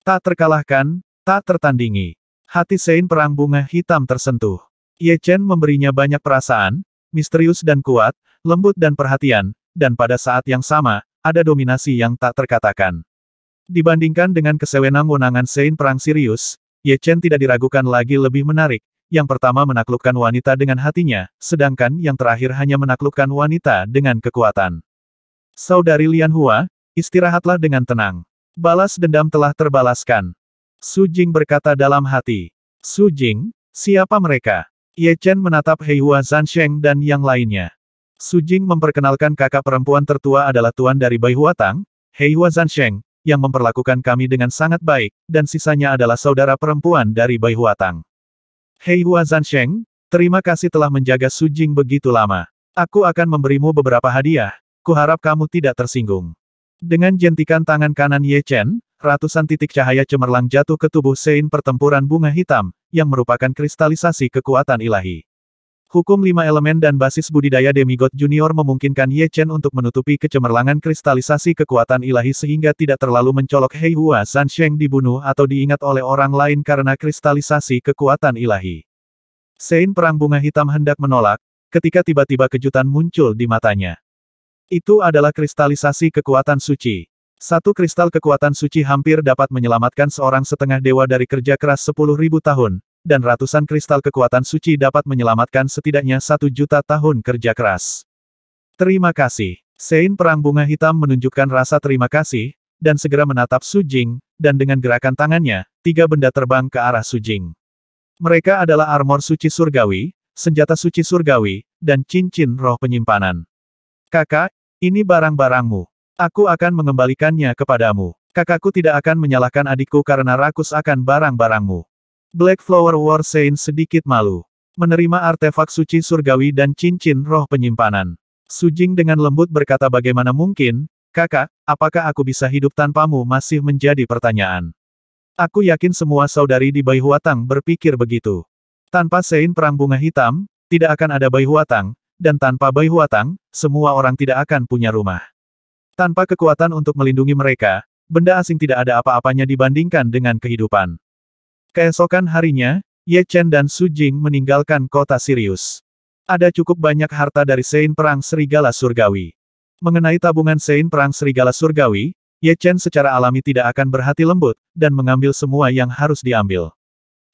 Tak terkalahkan, tak tertandingi. Hati Sein perang bunga hitam tersentuh. Ye Chen memberinya banyak perasaan, misterius dan kuat, lembut dan perhatian, dan pada saat yang sama, ada dominasi yang tak terkatakan. Dibandingkan dengan kesewenang-wenangan Sein perang Sirius, Ye Chen tidak diragukan lagi lebih menarik. Yang pertama menaklukkan wanita dengan hatinya, sedangkan yang terakhir hanya menaklukkan wanita dengan kekuatan. Saudari Lian Hua, istirahatlah dengan tenang. Balas dendam telah terbalaskan. Su Jing berkata dalam hati. Su Jing, siapa mereka? Ye Chen menatap Hei Hua Sansheng dan yang lainnya. Su Jing memperkenalkan kakak perempuan tertua adalah tuan dari Bai Huatang, Hei Hua Sansheng, yang memperlakukan kami dengan sangat baik, dan sisanya adalah saudara perempuan dari Bai Huatang. Hei Hua Sansheng, terima kasih telah menjaga Su Jing begitu lama. Aku akan memberimu beberapa hadiah. Kuharap kamu tidak tersinggung. Dengan jentikan tangan kanan Ye Chen, ratusan titik cahaya cemerlang jatuh ke tubuh Sein pertempuran bunga hitam, yang merupakan kristalisasi kekuatan ilahi. Hukum 5 elemen dan basis budidaya demigod junior memungkinkan Ye Chen untuk menutupi kecemerlangan kristalisasi kekuatan ilahi sehingga tidak terlalu mencolok. Hei Hua Sansheng dibunuh atau diingat oleh orang lain karena kristalisasi kekuatan ilahi. Sein perang bunga hitam hendak menolak, ketika tiba-tiba kejutan muncul di matanya. Itu adalah kristalisasi kekuatan suci. Satu kristal kekuatan suci hampir dapat menyelamatkan seorang setengah dewa dari kerja keras 10.000 tahun, dan ratusan kristal kekuatan suci dapat menyelamatkan setidaknya 1.000.000 tahun kerja keras. Terima kasih. Sein perang bunga hitam menunjukkan rasa terima kasih, dan segera menatap Su Jing, dan dengan gerakan tangannya, 3 benda terbang ke arah Su Jing. Mereka adalah armor suci surgawi, senjata suci surgawi, dan cincin roh penyimpanan. Kakak, ini barang-barangmu. Aku akan mengembalikannya kepadamu. Kakakku tidak akan menyalahkan adikku karena rakus akan barang-barangmu. Black Flower War Sein sedikit malu. Menerima artefak suci surgawi dan cincin roh penyimpanan. Su Jing dengan lembut berkata bagaimana mungkin, kakak, apakah aku bisa hidup tanpamu masih menjadi pertanyaan. Aku yakin semua saudari di Bai Huatang berpikir begitu. Tanpa Sein perang bunga hitam, tidak akan ada Bai Huatang, dan tanpa Bai Huatang, semua orang tidak akan punya rumah. Tanpa kekuatan untuk melindungi mereka, benda asing tidak ada apa-apanya dibandingkan dengan kehidupan. Keesokan harinya, Ye Chen dan Su Jing meninggalkan kota Sirius. Ada cukup banyak harta dari Sein perang serigala surgawi. Mengenai tabungan Sein perang serigala surgawi, Ye Chen secara alami tidak akan berhati lembut, dan mengambil semua yang harus diambil.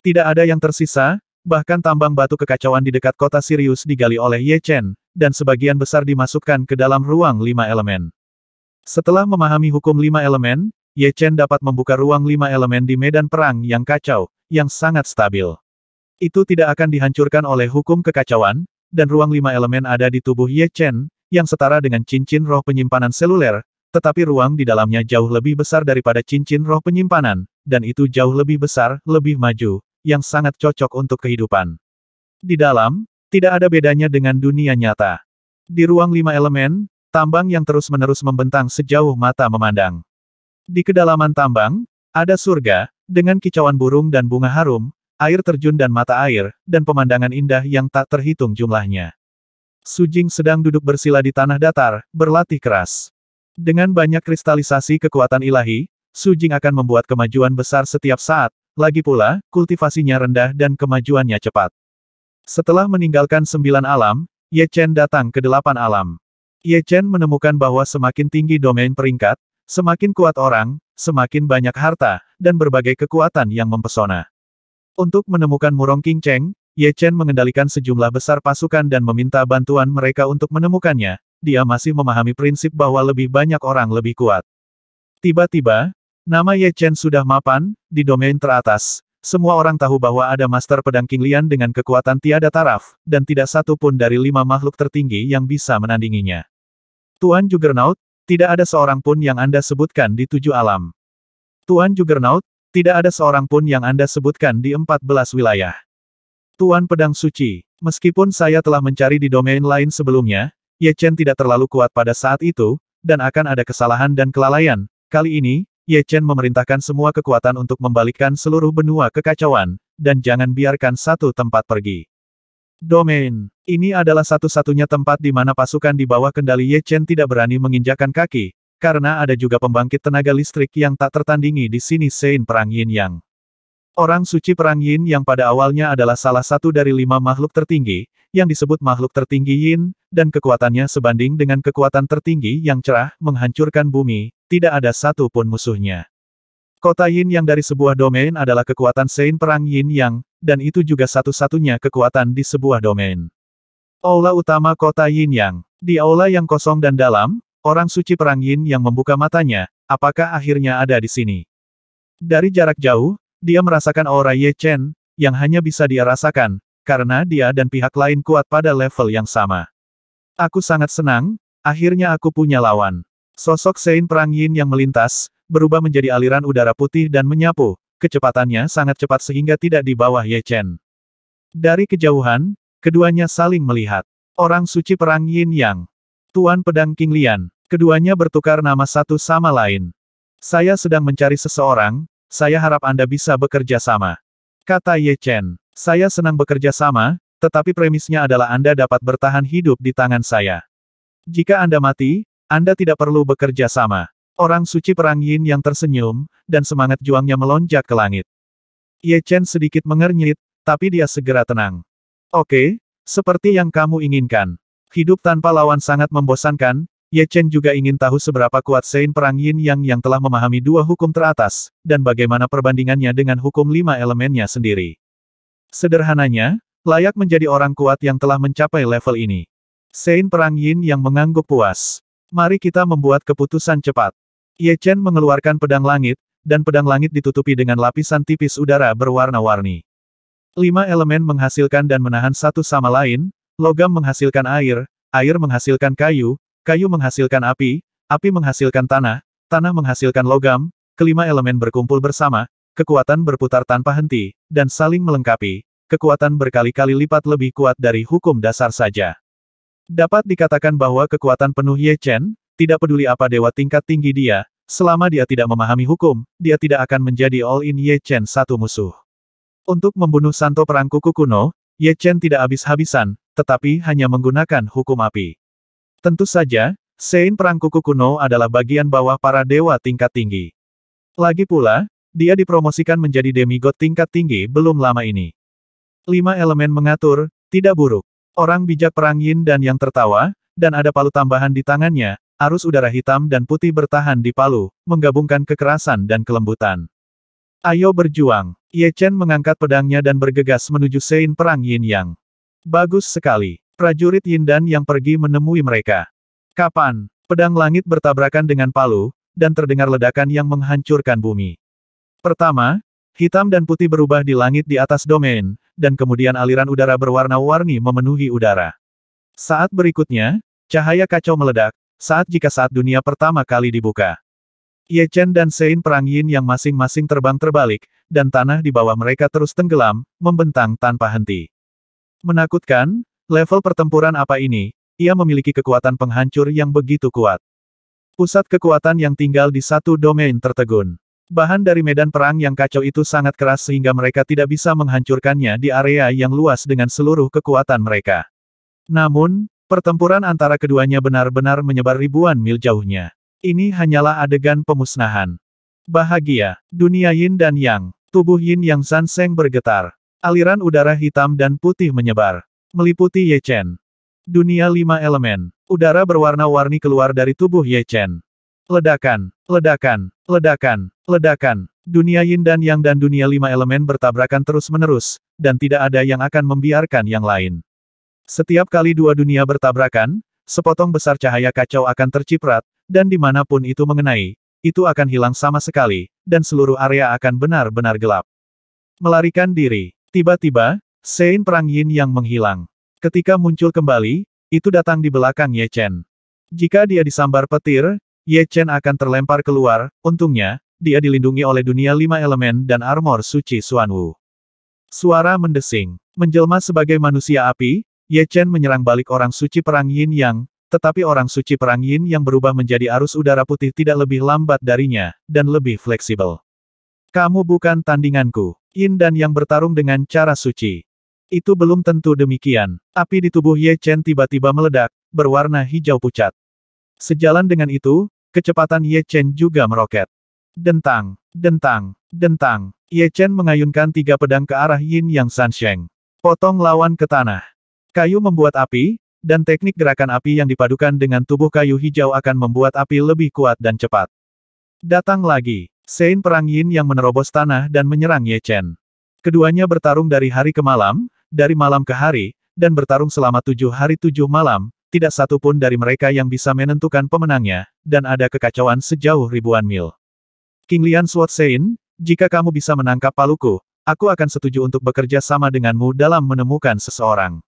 Tidak ada yang tersisa, bahkan tambang batu kekacauan di dekat kota Sirius digali oleh Ye Chen, dan sebagian besar dimasukkan ke dalam ruang 5 elemen. Setelah memahami hukum 5 elemen, Ye Chen dapat membuka ruang 5 elemen di medan perang yang kacau, yang sangat stabil. Itu tidak akan dihancurkan oleh hukum kekacauan, dan ruang 5 elemen ada di tubuh Ye Chen, yang setara dengan cincin roh penyimpanan seluler, tetapi ruang di dalamnya jauh lebih besar daripada cincin roh penyimpanan, dan itu jauh lebih besar, lebih maju, yang sangat cocok untuk kehidupan. Di dalam, tidak ada bedanya dengan dunia nyata. Di ruang 5 elemen, tambang yang terus-menerus membentang sejauh mata memandang. Di kedalaman tambang, ada surga, dengan kicauan burung dan bunga harum, air terjun dan mata air, dan pemandangan indah yang tak terhitung jumlahnya. Su Jing sedang duduk bersila di tanah datar, berlatih keras. Dengan banyak kristalisasi kekuatan ilahi, Su Jing akan membuat kemajuan besar setiap saat, lagi pula, kultivasinya rendah dan kemajuannya cepat. Setelah meninggalkan 9 alam, Ye Chen datang ke 8 alam. Ye Chen menemukan bahwa semakin tinggi domain peringkat, semakin kuat orang, semakin banyak harta, dan berbagai kekuatan yang mempesona. Untuk menemukan Murong Qingcheng, Ye Chen mengendalikan sejumlah besar pasukan dan meminta bantuan mereka untuk menemukannya. Dia masih memahami prinsip bahwa lebih banyak orang lebih kuat. Tiba-tiba, nama Ye Chen sudah mapan di domain teratas. Semua orang tahu bahwa ada Master Pedang King Lian dengan kekuatan tiada taraf, dan tidak satu pun dari 5 makhluk tertinggi yang bisa menandinginya. Tuan Juggernaut, tidak ada seorang pun yang Anda sebutkan di 7 alam. Tuan Juggernaut, tidak ada seorang pun yang Anda sebutkan di 14 wilayah. Tuan Pedang Suci, meskipun saya telah mencari di domain lain sebelumnya, Ye Chen tidak terlalu kuat pada saat itu, dan akan ada kesalahan dan kelalaian. Kali ini, Ye Chen memerintahkan semua kekuatan untuk membalikkan seluruh benua kekacauan, dan jangan biarkan satu tempat pergi. Domain. Ini adalah satu-satunya tempat di mana pasukan di bawah kendali Ye Chen tidak berani menginjakan kaki, karena ada juga pembangkit tenaga listrik yang tak tertandingi di sini. Sein Perang Yin Yang. Orang suci Perang Yin yang pada awalnya adalah salah satu dari 5 makhluk tertinggi, yang disebut makhluk tertinggi Yin, dan kekuatannya sebanding dengan kekuatan tertinggi yang cerah, menghancurkan bumi, tidak ada satu pun musuhnya. Kota Yin yang dari sebuah domain adalah kekuatan Sein Perang Yin Yang, dan itu juga satu-satunya kekuatan di sebuah domain. Aula utama kota Yin Yang. Di aula yang kosong dan dalam, orang suci Perang Yin yang membuka matanya, apakah akhirnya ada di sini? Dari jarak jauh, dia merasakan aura Ye Chen, yang hanya bisa dia rasakan, karena dia dan pihak lain kuat pada level yang sama. Aku sangat senang, akhirnya aku punya lawan. Sosok Sein Perang Yin yang melintas, berubah menjadi aliran udara putih dan menyapu, kecepatannya sangat cepat sehingga tidak di bawah Ye Chen. Dari kejauhan, keduanya saling melihat. Orang suci Perang Yin Yang. Tuan Pedang King Lian. Keduanya bertukar nama satu sama lain. Saya sedang mencari seseorang, saya harap Anda bisa bekerja sama. Kata Ye Chen. Saya senang bekerja sama, tetapi premisnya adalah Anda dapat bertahan hidup di tangan saya. Jika Anda mati, Anda tidak perlu bekerja sama. Orang suci Perang Yin yang tersenyum, dan semangat juangnya melonjak ke langit. Ye Chen sedikit mengernyit, tapi dia segera tenang. Oke, seperti yang kamu inginkan. Hidup tanpa lawan sangat membosankan, Ye Chen juga ingin tahu seberapa kuat Sein Perang Yin yang telah memahami 2 hukum teratas, dan bagaimana perbandingannya dengan hukum 5 elemennya sendiri. Sederhananya, layak menjadi orang kuat yang telah mencapai level ini. Sein Perang Yin yang mengangguk puas. Mari kita membuat keputusan cepat. Ye Chen mengeluarkan pedang langit, dan pedang langit ditutupi dengan lapisan tipis udara berwarna-warni. 5 elemen menghasilkan dan menahan satu sama lain, logam menghasilkan air, air menghasilkan kayu, kayu menghasilkan api, api menghasilkan tanah, tanah menghasilkan logam, kelima elemen berkumpul bersama, kekuatan berputar tanpa henti, dan saling melengkapi, kekuatan berkali-kali lipat lebih kuat dari hukum dasar saja. Dapat dikatakan bahwa kekuatan penuh Ye Chen, tidak peduli apa dewa tingkat tinggi dia, selama dia tidak memahami hukum, dia tidak akan menjadi all-in Ye Chen satu musuh. Untuk membunuh Santo Perang Kuku Kuno, Ye Chen tidak habis-habisan, tetapi hanya menggunakan hukum api. Tentu saja, Sein Perang Kuku Kuno adalah bagian bawah para dewa tingkat tinggi. Lagi pula, dia dipromosikan menjadi demigod tingkat tinggi belum lama ini. 5 elemen mengatur, tidak buruk. Orang bijak Perang Yin dan yang tertawa, dan ada palu tambahan di tangannya, arus udara hitam dan putih bertahan di palu, menggabungkan kekerasan dan kelembutan. Ayo berjuang. Ye Chen mengangkat pedangnya dan bergegas menuju Sein Perang Yin Yang. Bagus sekali. Prajurit Yin dan yang pergi menemui mereka. Kapan? Pedang langit bertabrakan dengan palu, dan terdengar ledakan yang menghancurkan bumi. Pertama, hitam dan putih berubah di langit di atas domain, dan kemudian aliran udara berwarna-warni memenuhi udara. Saat berikutnya, cahaya kacau meledak, saat dunia pertama kali dibuka. Ye Chen dan Sein Perang Yin yang masing-masing terbang terbalik, dan tanah di bawah mereka terus tenggelam, membentang tanpa henti. Menakutkan, level pertempuran apa ini? ia memiliki kekuatan penghancur yang begitu kuat. Pusat kekuatan yang tinggal di satu domain tertegun. Bahan dari medan perang yang kacau itu sangat keras sehingga mereka tidak bisa menghancurkannya di area yang luas dengan seluruh kekuatan mereka. Namun, pertempuran antara keduanya benar-benar menyebar ribuan mil jauhnya. Ini hanyalah adegan pemusnahan. Bahagia, dunia yin dan yang, tubuh yin yang Sanseng bergetar. Aliran udara hitam dan putih menyebar, meliputi Ye Chen. Dunia 5 elemen, udara berwarna-warni keluar dari tubuh Ye Chen. Ledakan, ledakan, ledakan, ledakan. Dunia yin dan yang dan dunia 5 elemen bertabrakan terus-menerus, dan tidak ada yang akan membiarkan yang lain. Setiap kali dua dunia bertabrakan, sepotong besar cahaya kacau akan terciprat, dan dimanapun itu mengenai, itu akan hilang sama sekali, dan seluruh area akan benar-benar gelap. Melarikan diri. Tiba-tiba, sein perang yin yang menghilang. Ketika muncul kembali, itu datang di belakang Ye Chen. Jika dia disambar petir, Ye Chen akan terlempar keluar, untungnya, dia dilindungi oleh dunia 5 elemen dan armor suci Xuanwu. Suara mendesing. Menjelma sebagai manusia api, Ye Chen menyerang balik orang suci perang yin yang, tetapi orang suci perang yin yang berubah menjadi arus udara putih tidak lebih lambat darinya, dan lebih fleksibel. Kamu bukan tandinganku. Yin dan yang bertarung dengan cara suci. Itu belum tentu demikian. Api di tubuh Ye Chen tiba-tiba meledak, berwarna hijau pucat. Sejalan dengan itu, kecepatan Ye Chen juga meroket. Dentang, dentang, dentang. Ye Chen mengayunkan 3 pedang ke arah Yin Yang Sansheng. Potong lawan ke tanah. Kayu membuat api, dan teknik gerakan api yang dipadukan dengan tubuh kayu hijau akan membuat api lebih kuat dan cepat. Datang lagi. Sein perang yin yang menerobos tanah dan menyerang Ye Chen. Keduanya bertarung dari hari ke malam, dari malam ke hari, dan bertarung selama 7 hari 7 malam, tidak satu pun dari mereka yang bisa menentukan pemenangnya, dan ada kekacauan sejauh ribuan mil. King Lian Sword Sein, jika kamu bisa menangkap paluku, aku akan setuju untuk bekerja sama denganmu dalam menemukan seseorang.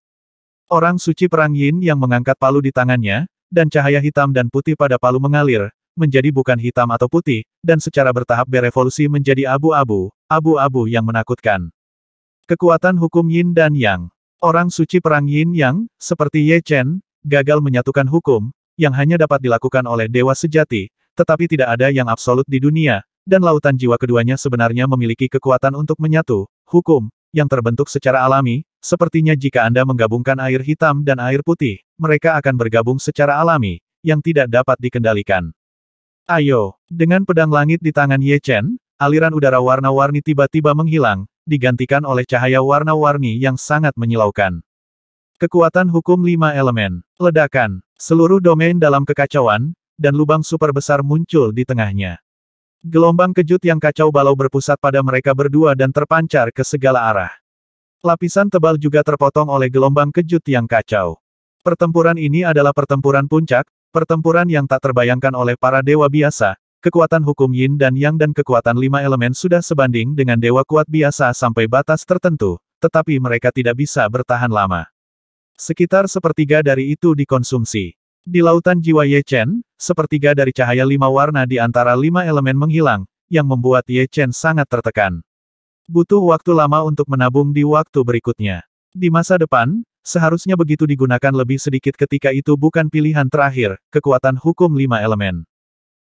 Orang suci perang yin yang mengangkat palu di tangannya, dan cahaya hitam dan putih pada palu mengalir, menjadi bukan hitam atau putih, dan secara bertahap berevolusi menjadi abu-abu, abu-abu yang menakutkan. Kekuatan hukum yin dan yang. Orang suci perang yin yang, seperti Ye Chen, gagal menyatukan hukum, yang hanya dapat dilakukan oleh dewa sejati, tetapi tidak ada yang absolut di dunia, dan lautan jiwa keduanya sebenarnya memiliki kekuatan untuk menyatu, hukum, yang terbentuk secara alami, sepertinya jika Anda menggabungkan air hitam dan air putih, mereka akan bergabung secara alami, yang tidak dapat dikendalikan. Ayo, dengan pedang langit di tangan Ye Chen, aliran udara warna-warni tiba-tiba menghilang, digantikan oleh cahaya warna-warni yang sangat menyilaukan. Kekuatan hukum 5 elemen, ledakan, seluruh domain dalam kekacauan, dan lubang super besar muncul di tengahnya. Gelombang kejut yang kacau balau berpusat pada mereka berdua dan terpancar ke segala arah. Lapisan tebal juga terpotong oleh gelombang kejut yang kacau. Pertempuran ini adalah pertempuran puncak, pertempuran yang tak terbayangkan oleh para dewa biasa, kekuatan hukum yin dan yang dan kekuatan 5 elemen sudah sebanding dengan dewa kuat biasa sampai batas tertentu, tetapi mereka tidak bisa bertahan lama. Sekitar sepertiga dari itu dikonsumsi. Di lautan jiwa Ye Chen, sepertiga dari cahaya 5 warna di antara 5 elemen menghilang, yang membuat Ye Chen sangat tertekan. Butuh waktu lama untuk menabung di waktu berikutnya. Di masa depan, seharusnya begitu digunakan lebih sedikit ketika itu bukan pilihan terakhir, kekuatan hukum 5 elemen.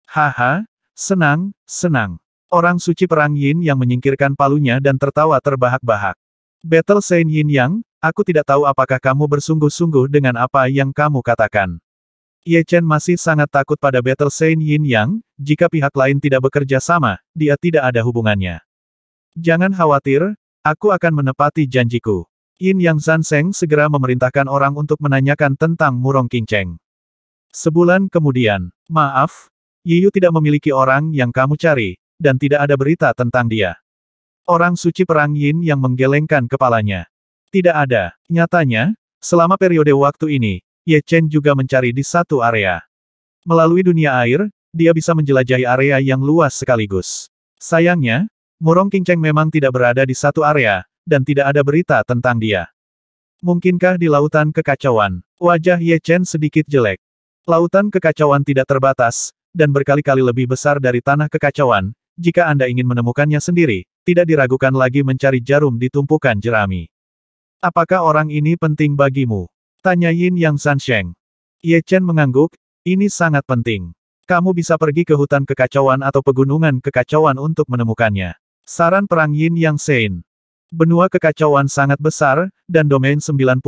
Haha, senang, senang. Orang suci perang yin yang menyingkirkan palunya dan tertawa terbahak-bahak. Battle Sein Yin Yang, aku tidak tahu apakah kamu bersungguh-sungguh dengan apa yang kamu katakan. Ye Chen masih sangat takut pada Battle Sein Yin Yang, jika pihak lain tidak bekerja sama, dia tidak ada hubungannya. Jangan khawatir, aku akan menepati janjiku. Yin Yang Sanseng segera memerintahkan orang untuk menanyakan tentang Murong Qingcheng. Sebulan kemudian, maaf, Yiyu tidak memiliki orang yang kamu cari, dan tidak ada berita tentang dia. Orang suci perang Yin yang menggelengkan kepalanya. Tidak ada. Nyatanya, selama periode waktu ini, Ye Chen juga mencari di satu area. Melalui dunia air, dia bisa menjelajahi area yang luas sekaligus. Sayangnya, Murong Qingcheng memang tidak berada di satu area, dan tidak ada berita tentang dia. Mungkinkah di lautan kekacauan? Wajah Ye Chen sedikit jelek. Lautan kekacauan tidak terbatas, dan berkali-kali lebih besar dari tanah kekacauan. Jika Anda ingin menemukannya sendiri, tidak diragukan lagi mencari jarum di tumpukan jerami. Apakah orang ini penting bagimu? Tanya Yin Yang Sansheng. Ye Chen mengangguk, ini sangat penting. Kamu bisa pergi ke hutan kekacauan atau pegunungan kekacauan untuk menemukannya. Saran Perang Yin Yang Sein. Benua kekacauan sangat besar, dan domain 99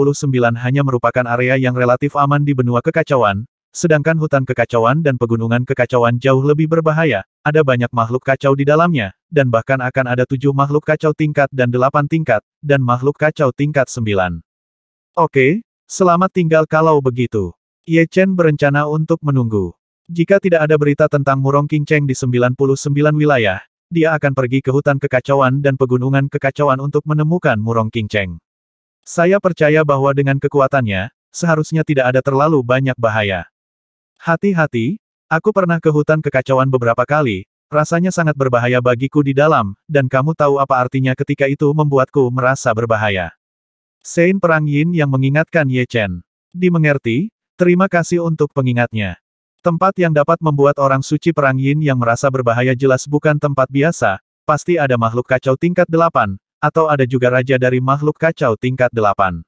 hanya merupakan area yang relatif aman di benua kekacauan, sedangkan hutan kekacauan dan pegunungan kekacauan jauh lebih berbahaya, ada banyak makhluk kacau di dalamnya, dan bahkan akan ada 7 makhluk kacau tingkat dan 8 tingkat, dan makhluk kacau tingkat 9. Oke, selamat tinggal kalau begitu. Ye Chen berencana untuk menunggu. Jika tidak ada berita tentang Murong Qingcheng di 99 wilayah, dia akan pergi ke hutan kekacauan dan pegunungan kekacauan untuk menemukan Murong Qingcheng. Saya percaya bahwa dengan kekuatannya, seharusnya tidak ada terlalu banyak bahaya. Hati-hati, aku pernah ke hutan kekacauan beberapa kali, rasanya sangat berbahaya bagiku di dalam, dan kamu tahu apa artinya ketika itu membuatku merasa berbahaya. Sein Perang Yin yang mengingatkan Ye Chen. Dimengerti, terima kasih untuk pengingatnya. Tempat yang dapat membuat orang suci Perang Yin yang merasa berbahaya jelas bukan tempat biasa, pasti ada makhluk kacau tingkat 8, atau ada juga raja dari makhluk kacau tingkat 8.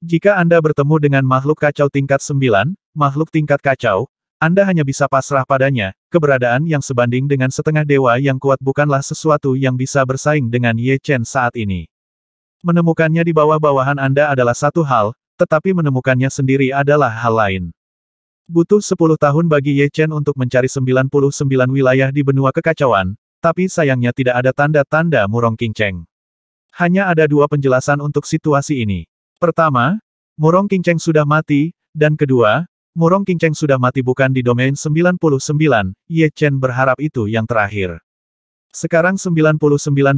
Jika Anda bertemu dengan makhluk kacau tingkat 9, makhluk tingkat kacau, Anda hanya bisa pasrah padanya, keberadaan yang sebanding dengan setengah dewa yang kuat bukanlah sesuatu yang bisa bersaing dengan Ye Chen saat ini. Menemukannya di bawah-bawahan Anda adalah satu hal, tetapi menemukannya sendiri adalah hal lain. Butuh 10 tahun bagi Ye Chen untuk mencari 99 wilayah di benua kekacauan, tapi sayangnya tidak ada tanda-tanda Murong Qingcheng. Hanya ada 2 penjelasan untuk situasi ini. Pertama, Murong Qingcheng sudah mati, dan kedua, Murong Qingcheng sudah mati bukan di domain 99, Ye Chen berharap itu yang terakhir. Sekarang 99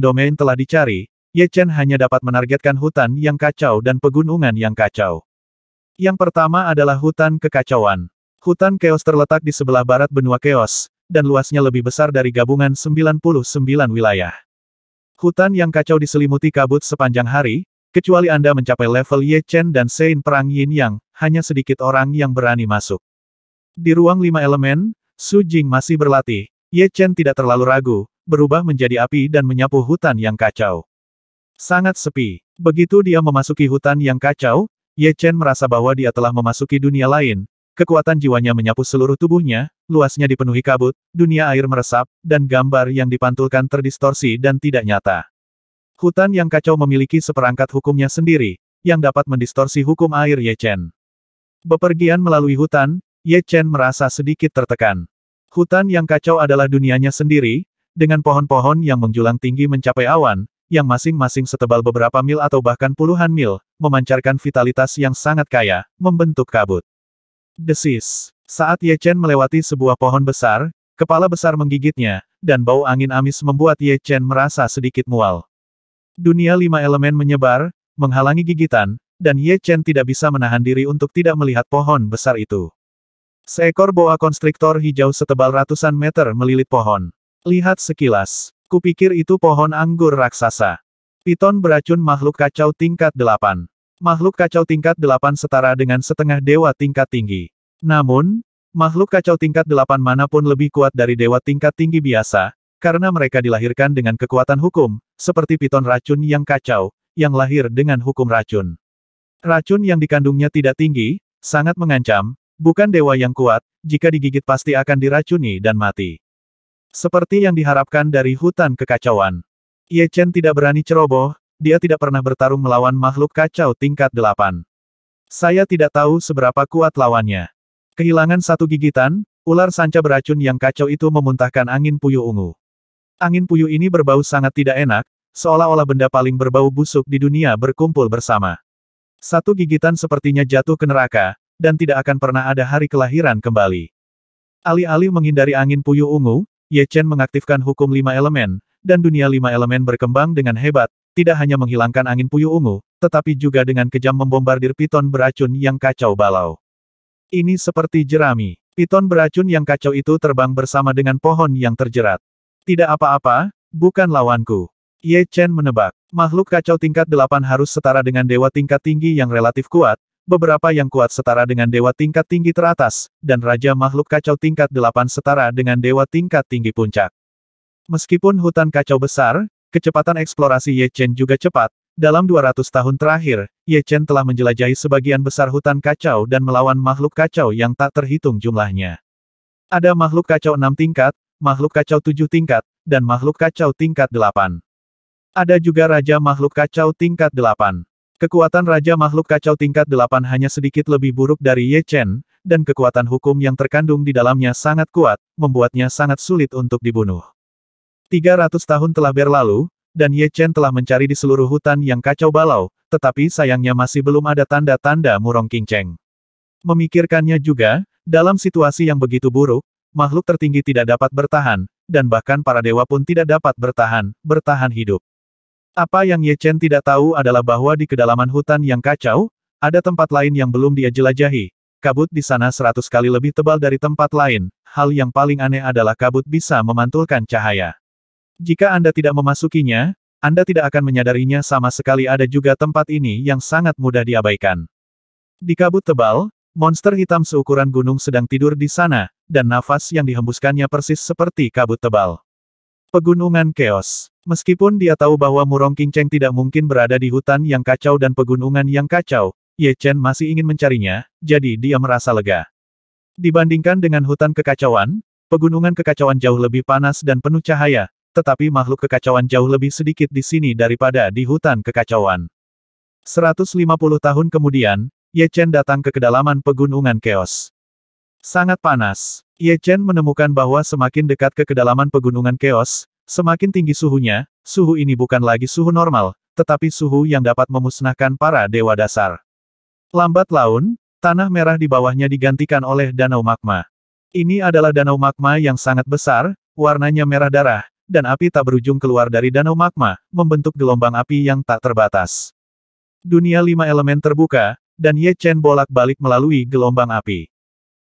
domain telah dicari, Ye Chen hanya dapat menargetkan hutan yang kacau dan pegunungan yang kacau. Yang pertama adalah hutan kekacauan. Hutan Keos terletak di sebelah barat benua Keos, dan luasnya lebih besar dari gabungan 99 wilayah. Hutan yang kacau diselimuti kabut sepanjang hari, kecuali Anda mencapai level Ye Chen dan Sein Perang Yin Yang, hanya sedikit orang yang berani masuk. Di ruang 5 elemen, Su Jing masih berlatih, Ye Chen tidak terlalu ragu, berubah menjadi api dan menyapu hutan yang kacau. Sangat sepi. Begitu dia memasuki hutan yang kacau, Ye Chen merasa bahwa dia telah memasuki dunia lain. Kekuatan jiwanya menyapu seluruh tubuhnya, luasnya dipenuhi kabut, dunia air meresap, dan gambar yang dipantulkan terdistorsi dan tidak nyata. Hutan yang kacau memiliki seperangkat hukumnya sendiri, yang dapat mendistorsi hukum air Ye Chen. Bepergian melalui hutan, Ye Chen merasa sedikit tertekan. Hutan yang kacau adalah dunianya sendiri, dengan pohon-pohon yang menjulang tinggi mencapai awan, yang masing-masing setebal beberapa mil atau bahkan puluhan mil, memancarkan vitalitas yang sangat kaya, membentuk kabut. Desis. Saat Ye Chen melewati sebuah pohon besar, kepala besar menggigitnya, dan bau angin amis membuat Ye Chen merasa sedikit mual. Dunia 5 elemen menyebar, menghalangi gigitan, dan Ye Chen tidak bisa menahan diri untuk tidak melihat pohon besar itu. Seekor boa konstriktor hijau setebal ratusan meter melilit pohon. Lihat sekilas. Kupikir itu pohon anggur raksasa. Piton beracun makhluk kacau tingkat 8. Makhluk kacau tingkat 8 setara dengan setengah dewa tingkat tinggi. Namun, makhluk kacau tingkat 8 manapun lebih kuat dari dewa tingkat tinggi biasa, karena mereka dilahirkan dengan kekuatan hukum, seperti piton racun yang kacau, yang lahir dengan hukum racun. Racun yang dikandungnya tidak tinggi, sangat mengancam, bukan dewa yang kuat, jika digigit pasti akan diracuni dan mati. Seperti yang diharapkan dari hutan kekacauan. Ye Chen tidak berani ceroboh, dia tidak pernah bertarung melawan makhluk kacau tingkat 8. Saya tidak tahu seberapa kuat lawannya. Kehilangan satu gigitan, ular sanca beracun yang kacau itu memuntahkan angin puyuh ungu. Angin puyuh ini berbau sangat tidak enak, seolah-olah benda paling berbau busuk di dunia berkumpul bersama. Satu gigitan sepertinya jatuh ke neraka, dan tidak akan pernah ada hari kelahiran kembali. Alih-alih menghindari angin puyuh ungu, Ye Chen mengaktifkan hukum 5 elemen, dan dunia 5 elemen berkembang dengan hebat, tidak hanya menghilangkan angin puyuh ungu, tetapi juga dengan kejam membombardir piton beracun yang kacau balau. Ini seperti jerami. Piton beracun yang kacau itu terbang bersama dengan pohon yang terjerat. Tidak apa-apa, bukan lawanku. Ye Chen menebak. Makhluk kacau tingkat 8 harus setara dengan dewa tingkat tinggi yang relatif kuat, beberapa yang kuat setara dengan dewa tingkat tinggi teratas, dan raja makhluk kacau tingkat 8 setara dengan dewa tingkat tinggi puncak. Meskipun hutan kacau besar, kecepatan eksplorasi Ye Chen juga cepat, Dalam 200 tahun terakhir, Ye Chen telah menjelajahi sebagian besar hutan kacau dan melawan makhluk kacau yang tak terhitung jumlahnya. Ada makhluk kacau 6 tingkat, makhluk kacau 7 tingkat, dan makhluk kacau tingkat 8. Ada juga Raja Makhluk Kacau tingkat 8. Kekuatan Raja Makhluk Kacau tingkat 8 hanya sedikit lebih buruk dari Ye Chen, dan kekuatan hukum yang terkandung di dalamnya sangat kuat, membuatnya sangat sulit untuk dibunuh. 300 tahun telah berlalu, dan Ye Chen telah mencari di seluruh hutan yang kacau balau, tetapi sayangnya masih belum ada tanda-tanda Murong Qingcheng. Memikirkannya juga, dalam situasi yang begitu buruk, makhluk tertinggi tidak dapat bertahan, dan bahkan para dewa pun tidak dapat bertahan hidup. Apa yang Ye Chen tidak tahu adalah bahwa di kedalaman hutan yang kacau, ada tempat lain yang belum dia jelajahi. Kabut di sana 100 kali lebih tebal dari tempat lain, hal yang paling aneh adalah kabut bisa memantulkan cahaya. Jika Anda tidak memasukinya, Anda tidak akan menyadarinya sama sekali. Ada juga tempat ini yang sangat mudah diabaikan. Di kabut tebal, monster hitam seukuran gunung sedang tidur di sana, dan nafas yang dihembuskannya persis seperti kabut tebal. Pegunungan Keos. Meskipun dia tahu bahwa Murong Qingcheng tidak mungkin berada di hutan yang kacau dan pegunungan yang kacau, Ye Chen masih ingin mencarinya, jadi dia merasa lega. Dibandingkan dengan hutan kekacauan, pegunungan kekacauan jauh lebih panas dan penuh cahaya, tetapi makhluk kekacauan jauh lebih sedikit di sini daripada di hutan kekacauan. 150 tahun kemudian, Ye Chen datang ke kedalaman pegunungan Keos. Sangat panas. Ye Chen menemukan bahwa semakin dekat ke kedalaman pegunungan Keos, semakin tinggi suhunya. Suhu ini bukan lagi suhu normal, tetapi suhu yang dapat memusnahkan para dewa dasar. Lambat laun, tanah merah di bawahnya digantikan oleh danau magma. Ini adalah danau magma yang sangat besar, warnanya merah darah, dan api tak berujung keluar dari danau magma, membentuk gelombang api yang tak terbatas. Dunia 5 elemen terbuka, dan Ye Chen bolak-balik melalui gelombang api.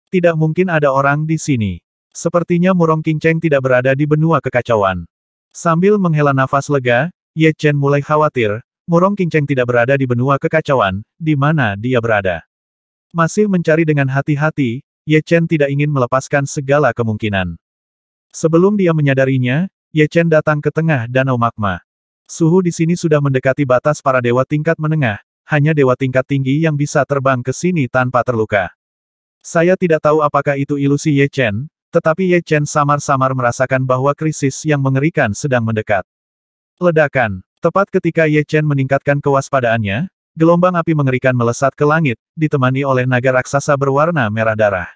Tidak mungkin ada orang di sini. Sepertinya Murong Qingcheng tidak berada di benua kekacauan. Sambil menghela nafas lega, Ye Chen mulai khawatir, Murong Qingcheng tidak berada di benua kekacauan, di mana dia berada. Masih mencari dengan hati-hati, Ye Chen tidak ingin melepaskan segala kemungkinan. Sebelum dia menyadarinya, Ye Chen datang ke tengah danau magma. Suhu di sini sudah mendekati batas para dewa tingkat menengah, hanya dewa tingkat tinggi yang bisa terbang ke sini tanpa terluka. Saya tidak tahu apakah itu ilusi Ye Chen, tetapi Ye Chen samar-samar merasakan bahwa krisis yang mengerikan sedang mendekat. Ledakan. Tepat ketika Ye Chen meningkatkan kewaspadaannya, gelombang api mengerikan melesat ke langit, ditemani oleh naga raksasa berwarna merah darah.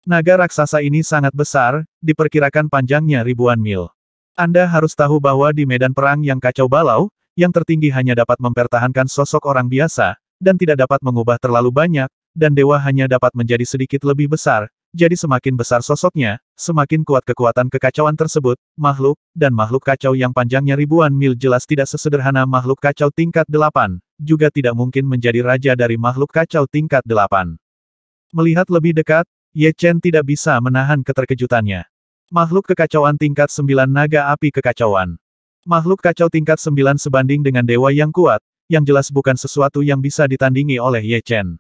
Naga raksasa ini sangat besar, diperkirakan panjangnya ribuan mil. Anda harus tahu bahwa di medan perang yang kacau balau, yang tertinggi hanya dapat mempertahankan sosok orang biasa, dan tidak dapat mengubah terlalu banyak, dan dewa hanya dapat menjadi sedikit lebih besar, jadi semakin besar sosoknya, semakin kuat kekuatan kekacauan tersebut. Makhluk kacau yang panjangnya ribuan mil jelas tidak sesederhana makhluk kacau tingkat 8, juga tidak mungkin menjadi raja dari makhluk kacau tingkat 8. Melihat lebih dekat, Ye Chen tidak bisa menahan keterkejutannya. Makhluk kekacauan tingkat 9 naga api kekacauan. Makhluk kacau tingkat 9 sebanding dengan dewa yang kuat, yang jelas bukan sesuatu yang bisa ditandingi oleh Ye Chen.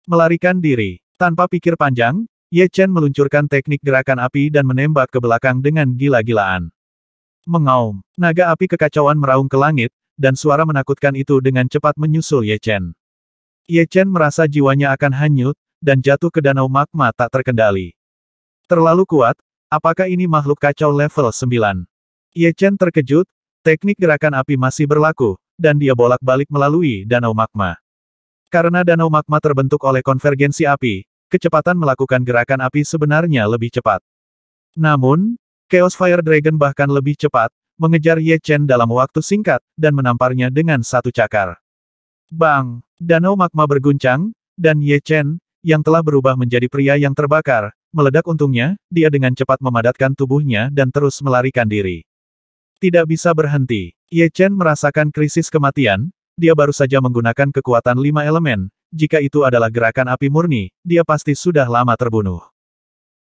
Melarikan diri. Tanpa pikir panjang, Ye Chen meluncurkan teknik gerakan api dan menembak ke belakang dengan gila-gilaan. Mengaum. Naga api kekacauan meraung ke langit, dan suara menakutkan itu dengan cepat menyusul Ye Chen. Ye Chen merasa jiwanya akan hanyut, dan jatuh ke danau magma tak terkendali. Terlalu kuat, apakah ini makhluk kacau level 9? Ye Chen terkejut, teknik gerakan api masih berlaku, dan dia bolak-balik melalui danau magma. Karena danau magma terbentuk oleh konvergensi api, kecepatan melakukan gerakan api sebenarnya lebih cepat. Namun, Chaos Fire Dragon bahkan lebih cepat, mengejar Ye Chen dalam waktu singkat, dan menamparnya dengan satu cakar. Bang! Danau magma berguncang, dan Ye Chen, yang telah berubah menjadi pria yang terbakar, meledak. Untungnya, dia dengan cepat memadatkan tubuhnya dan terus melarikan diri. Tidak bisa berhenti. Ye Chen merasakan krisis kematian. Dia baru saja menggunakan kekuatan 5 elemen, jika itu adalah gerakan api murni, dia pasti sudah lama terbunuh.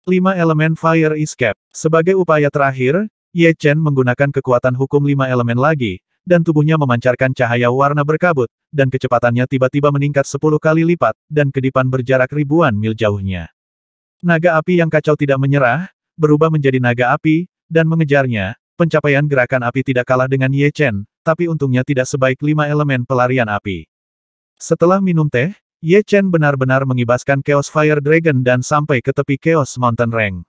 5 elemen Fire Escape. Sebagai upaya terakhir, Ye Chen menggunakan kekuatan hukum 5 elemen lagi, dan tubuhnya memancarkan cahaya warna berkabut, dan kecepatannya tiba-tiba meningkat 10 kali lipat, dan kedipan berjarak ribuan mil jauhnya. Naga api yang kacau tidak menyerah, berubah menjadi naga api, dan mengejarnya. Pencapaian gerakan api tidak kalah dengan Ye Chen, tapi untungnya tidak sebaik 5 elemen pelarian api. Setelah minum teh, Ye Chen benar-benar mengibaskan Chaos Fire Dragon dan sampai ke tepi Chaos Mountain Range.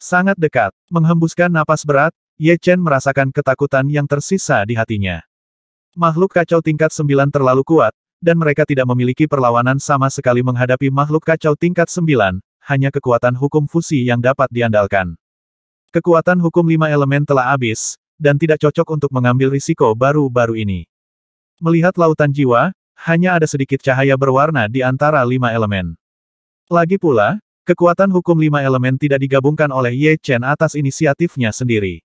Sangat dekat, menghembuskan napas berat, Ye Chen merasakan ketakutan yang tersisa di hatinya. Makhluk kacau tingkat 9 terlalu kuat, dan mereka tidak memiliki perlawanan sama sekali menghadapi makhluk kacau tingkat 9, hanya kekuatan hukum fusi yang dapat diandalkan. Kekuatan hukum 5 elemen telah habis, dan tidak cocok untuk mengambil risiko baru-baru ini. Melihat lautan jiwa, hanya ada sedikit cahaya berwarna di antara 5 elemen. Lagi pula, kekuatan hukum 5 elemen tidak digabungkan oleh Ye Chen atas inisiatifnya sendiri.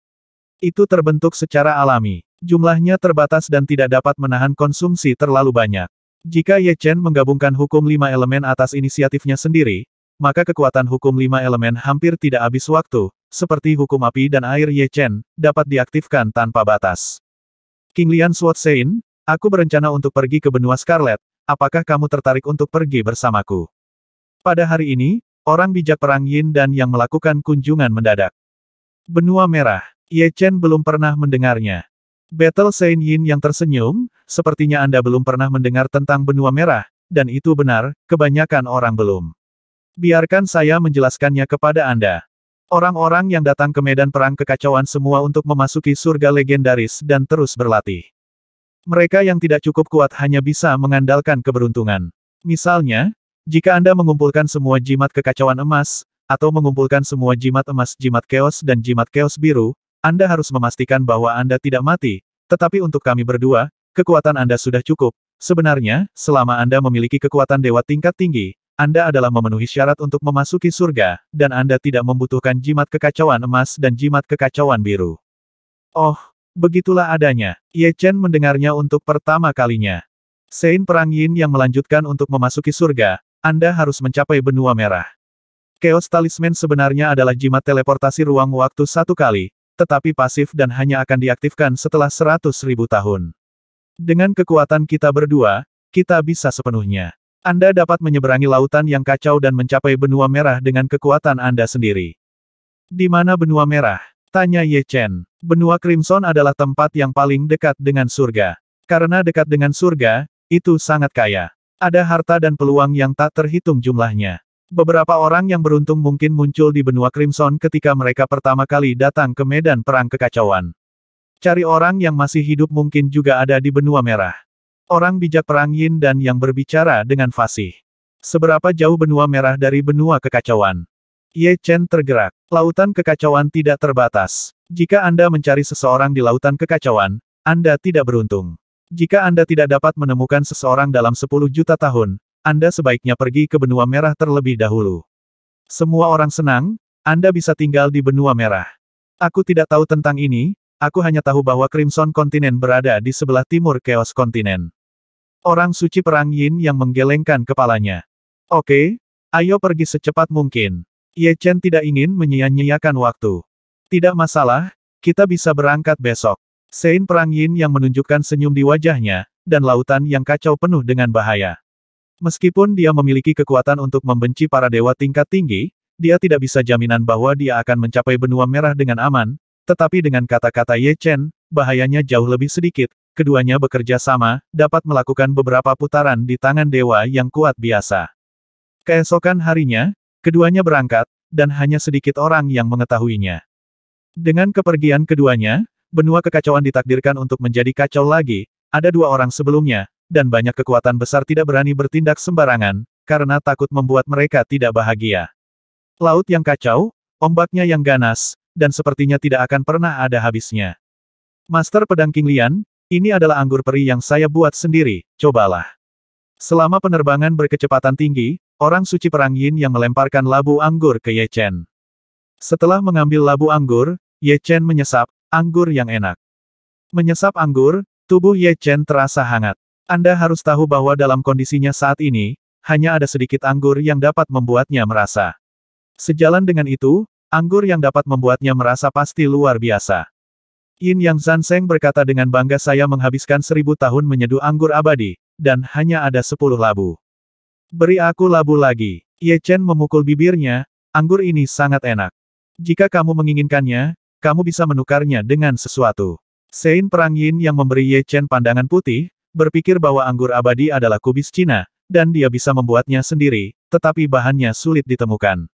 Itu terbentuk secara alami. Jumlahnya terbatas dan tidak dapat menahan konsumsi terlalu banyak. Jika Ye Chen menggabungkan hukum 5 elemen atas inisiatifnya sendiri, maka kekuatan hukum 5 elemen hampir tidak habis waktu, seperti hukum api dan air Ye Chen, dapat diaktifkan tanpa batas. King Lian Suotsein, aku berencana untuk pergi ke benua Scarlet, apakah kamu tertarik untuk pergi bersamaku? Pada hari ini, orang bijak perang Yin dan yang melakukan kunjungan mendadak. Benua Merah, Ye Chen belum pernah mendengarnya. Battle Saint Yin yang tersenyum, sepertinya Anda belum pernah mendengar tentang benua merah, dan itu benar, kebanyakan orang belum. Biarkan saya menjelaskannya kepada Anda. Orang-orang yang datang ke medan perang kekacauan semua untuk memasuki surga legendaris dan terus berlatih. Mereka yang tidak cukup kuat hanya bisa mengandalkan keberuntungan. Misalnya, jika Anda mengumpulkan semua jimat kekacauan emas, atau mengumpulkan semua jimat emas, jimat chaos dan jimat chaos biru, Anda harus memastikan bahwa Anda tidak mati, tetapi untuk kami berdua, kekuatan Anda sudah cukup. Sebenarnya, selama Anda memiliki kekuatan dewa tingkat tinggi, Anda adalah memenuhi syarat untuk memasuki surga, dan Anda tidak membutuhkan jimat kekacauan emas dan jimat kekacauan biru. Oh, begitulah adanya. Ye Chen mendengarnya untuk pertama kalinya. Saint Perang Yin yang melanjutkan untuk memasuki surga, Anda harus mencapai benua merah. Chaos Talisman sebenarnya adalah jimat teleportasi ruang waktu satu kali, tetapi pasif dan hanya akan diaktifkan setelah 100.000 tahun. Dengan kekuatan kita berdua, kita bisa sepenuhnya. Anda dapat menyeberangi lautan yang kacau dan mencapai benua merah dengan kekuatan Anda sendiri. Di mana benua merah? Tanya Ye Chen. Benua Crimson adalah tempat yang paling dekat dengan surga. Karena dekat dengan surga, itu sangat kaya. Ada harta dan peluang yang tak terhitung jumlahnya. Beberapa orang yang beruntung mungkin muncul di benua Crimson ketika mereka pertama kali datang ke medan perang kekacauan. Cari orang yang masih hidup mungkin juga ada di benua merah. Orang bijak perang Yin dan yang berbicara dengan fasih. Seberapa jauh benua merah dari benua kekacauan? Ye Chen tergerak. Lautan kekacauan tidak terbatas. Jika Anda mencari seseorang di lautan kekacauan, Anda tidak beruntung. Jika Anda tidak dapat menemukan seseorang dalam 10 juta tahun, Anda sebaiknya pergi ke benua merah terlebih dahulu. Semua orang senang, Anda bisa tinggal di benua merah. Aku tidak tahu tentang ini, aku hanya tahu bahwa Crimson Continent berada di sebelah timur Chaos Continent. Orang suci perang Yin yang menggelengkan kepalanya. Oke, ayo pergi secepat mungkin. Ye Chen tidak ingin menyia-nyiakan waktu. Tidak masalah, kita bisa berangkat besok. Saint Perang Yin yang menunjukkan senyum di wajahnya, dan lautan yang kacau penuh dengan bahaya. Meskipun dia memiliki kekuatan untuk membenci para dewa tingkat tinggi, dia tidak bisa jaminan bahwa dia akan mencapai benua merah dengan aman, tetapi dengan kata-kata Ye Chen, bahayanya jauh lebih sedikit, keduanya bekerja sama, dapat melakukan beberapa putaran di tangan dewa yang kuat biasa. Keesokan harinya, keduanya berangkat, dan hanya sedikit orang yang mengetahuinya. Dengan kepergian keduanya, benua kekacauan ditakdirkan untuk menjadi kacau lagi, ada dua orang sebelumnya, dan banyak kekuatan besar tidak berani bertindak sembarangan, karena takut membuat mereka tidak bahagia. Laut yang kacau, ombaknya yang ganas, dan sepertinya tidak akan pernah ada habisnya. Master Pedang King Lian, ini adalah anggur peri yang saya buat sendiri, cobalah. Selama penerbangan berkecepatan tinggi, orang suci perang Yin yang melemparkan labu anggur ke Ye Chen. Setelah mengambil labu anggur, Ye Chen menyesap, anggur yang enak. Menyesap anggur, tubuh Ye Chen terasa hangat. Anda harus tahu bahwa dalam kondisinya saat ini, hanya ada sedikit anggur yang dapat membuatnya merasa. Sejalan dengan itu, anggur yang dapat membuatnya merasa pasti luar biasa. Yin Yang Zanseng berkata dengan bangga, saya menghabiskan 1000 tahun menyeduh anggur abadi, dan hanya ada 10 labu. Beri aku labu lagi. Ye Chen memukul bibirnya, anggur ini sangat enak. Jika kamu menginginkannya, kamu bisa menukarnya dengan sesuatu. Sein Perang Yin yang memberi Ye Chen pandangan putih, berpikir bahwa anggur abadi adalah kubis Cina, dan dia bisa membuatnya sendiri, tetapi bahannya sulit ditemukan.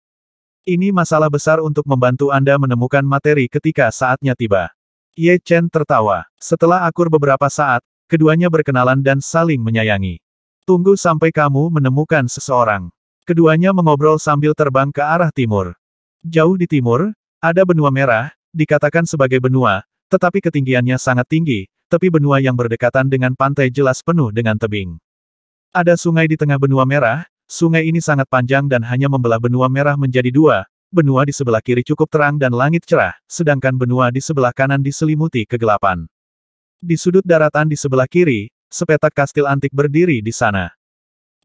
Ini masalah besar untuk membantu Anda menemukan materi ketika saatnya tiba. Ye Chen tertawa. Setelah akur beberapa saat, keduanya berkenalan dan saling menyayangi. Tunggu sampai kamu menemukan seseorang. Keduanya mengobrol sambil terbang ke arah timur. Jauh di timur, ada benua merah, dikatakan sebagai benua, tetapi ketinggiannya sangat tinggi, tepi benua yang berdekatan dengan pantai jelas penuh dengan tebing. Ada sungai di tengah benua merah, sungai ini sangat panjang dan hanya membelah benua merah menjadi dua, benua di sebelah kiri cukup terang dan langit cerah, sedangkan benua di sebelah kanan diselimuti kegelapan. Di sudut daratan di sebelah kiri, sepetak kastil antik berdiri di sana.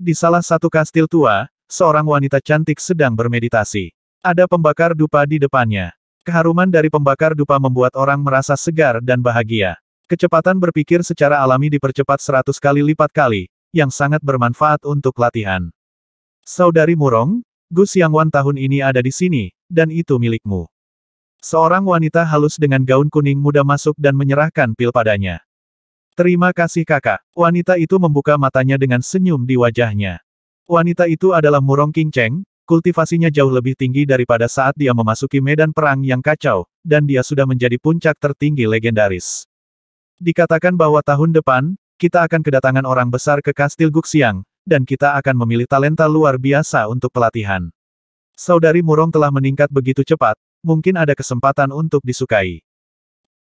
Di salah satu kastil tua, seorang wanita cantik sedang bermeditasi. Ada pembakar dupa di depannya. Keharuman dari pembakar dupa membuat orang merasa segar dan bahagia. Kecepatan berpikir secara alami dipercepat 100 kali lipat kali, yang sangat bermanfaat untuk latihan. Saudari Murong, Gu Xiangwan tahun ini ada di sini, dan itu milikmu. Seorang wanita halus dengan gaun kuning muda masuk dan menyerahkan pil padanya. Terima kasih kakak. Wanita itu membuka matanya dengan senyum di wajahnya. Wanita itu adalah Murong Qingcheng. Kultivasinya jauh lebih tinggi daripada saat dia memasuki medan perang yang kacau, dan dia sudah menjadi puncak tertinggi legendaris. Dikatakan bahwa tahun depan, kita akan kedatangan orang besar ke Kastil Guxiang, dan kita akan memilih talenta luar biasa untuk pelatihan. Saudari Murong telah meningkat begitu cepat, mungkin ada kesempatan untuk disukai.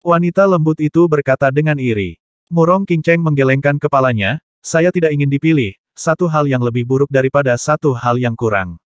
Wanita lembut itu berkata dengan iri. Murong Qingcheng menggelengkan kepalanya, saya tidak ingin dipilih, satu hal yang lebih buruk daripada satu hal yang kurang.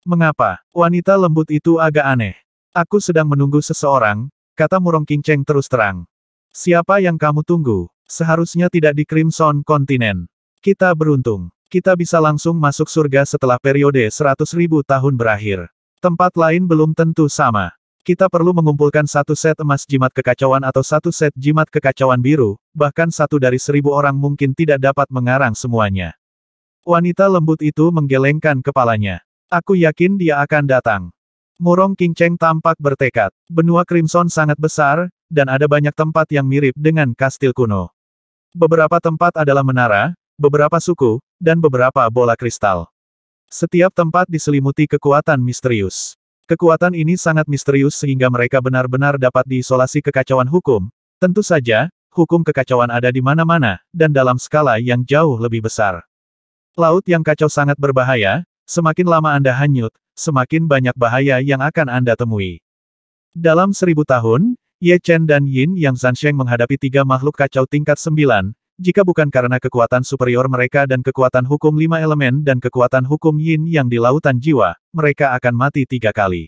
Mengapa? Wanita lembut itu agak aneh. Aku sedang menunggu seseorang, kata Murong Qingcheng terus terang. Siapa yang kamu tunggu? Seharusnya tidak di Crimson Continent. Kita beruntung. Kita bisa langsung masuk surga setelah periode 100.000 tahun berakhir. Tempat lain belum tentu sama. Kita perlu mengumpulkan satu set emas jimat kekacauan atau satu set jimat kekacauan biru, bahkan satu dari 1.000 orang mungkin tidak dapat mengarang semuanya. Wanita lembut itu menggelengkan kepalanya. Aku yakin dia akan datang. Murong Qingcheng tampak bertekad. Benua Crimson sangat besar, dan ada banyak tempat yang mirip dengan kastil kuno. Beberapa tempat adalah menara, beberapa suku, dan beberapa bola kristal. Setiap tempat diselimuti kekuatan misterius. Kekuatan ini sangat misterius sehingga mereka benar-benar dapat diisolasi kekacauan hukum. Tentu saja, hukum kekacauan ada di mana-mana, dan dalam skala yang jauh lebih besar. Laut yang kacau sangat berbahaya. Semakin lama Anda hanyut, semakin banyak bahaya yang akan Anda temui. Dalam 1000 tahun, Ye Chen dan Yin Yang Zansheng menghadapi 3 makhluk kacau tingkat 9, jika bukan karena kekuatan superior mereka dan kekuatan hukum 5 elemen dan kekuatan hukum Yin yang di lautan jiwa, mereka akan mati 3 kali.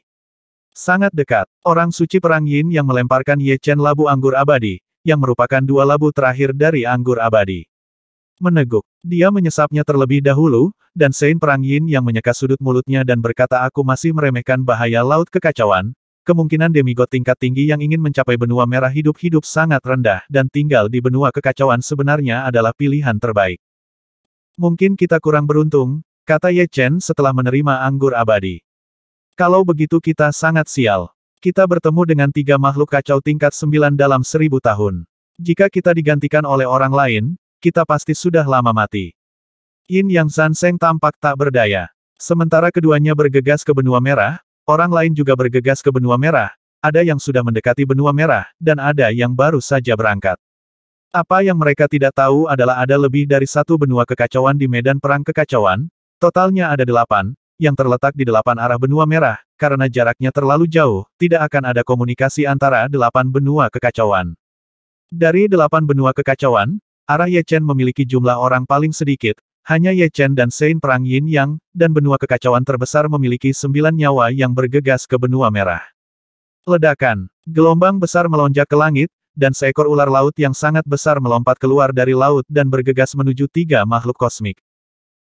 Sangat dekat, orang suci perang Yin yang melemparkan Ye Chen labu anggur abadi, yang merupakan 2 labu terakhir dari anggur abadi. Meneguk. Dia menyesapnya terlebih dahulu, dan Sein Perang Yin yang menyeka sudut mulutnya dan berkata aku masih meremehkan bahaya laut kekacauan, kemungkinan demigod tingkat tinggi yang ingin mencapai benua merah hidup-hidup sangat rendah dan tinggal di benua kekacauan sebenarnya adalah pilihan terbaik. Mungkin kita kurang beruntung, kata Ye Chen setelah menerima anggur abadi. Kalau begitu kita sangat sial. Kita bertemu dengan 3 makhluk kacau tingkat 9 dalam 1000 tahun. Jika kita digantikan oleh orang lain, kita pasti sudah lama mati. Yin Yang Zansheng tampak tak berdaya. Sementara keduanya bergegas ke benua merah, orang lain juga bergegas ke benua merah, ada yang sudah mendekati benua merah, dan ada yang baru saja berangkat. Apa yang mereka tidak tahu adalah ada lebih dari 1 benua kekacauan di medan perang kekacauan, totalnya ada 8, yang terletak di 8 arah benua merah, karena jaraknya terlalu jauh, tidak akan ada komunikasi antara 8 benua kekacauan. Dari 8 benua kekacauan, arah Ye Chen memiliki jumlah orang paling sedikit, hanya Ye Chen dan Sein Perang Yin Yang, dan benua kekacauan terbesar memiliki 9 nyawa yang bergegas ke benua merah. Ledakan. Gelombang besar melonjak ke langit, dan seekor ular laut yang sangat besar melompat keluar dari laut dan bergegas menuju 3 makhluk kosmik.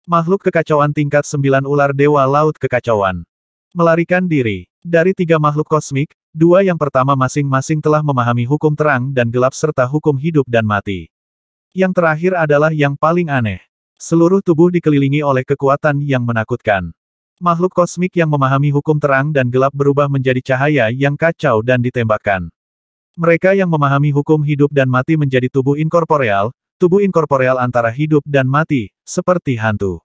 Makhluk kekacauan tingkat 9 ular dewa laut kekacauan. Melarikan diri. Dari 3 makhluk kosmik, 2 yang pertama masing-masing telah memahami hukum terang dan gelap serta hukum hidup dan mati. Yang terakhir adalah yang paling aneh. Seluruh tubuh dikelilingi oleh kekuatan yang menakutkan. Makhluk kosmik yang memahami hukum terang dan gelap berubah menjadi cahaya yang kacau dan ditembakkan. Mereka yang memahami hukum hidup dan mati menjadi tubuh inkorporeal antara hidup dan mati, seperti hantu.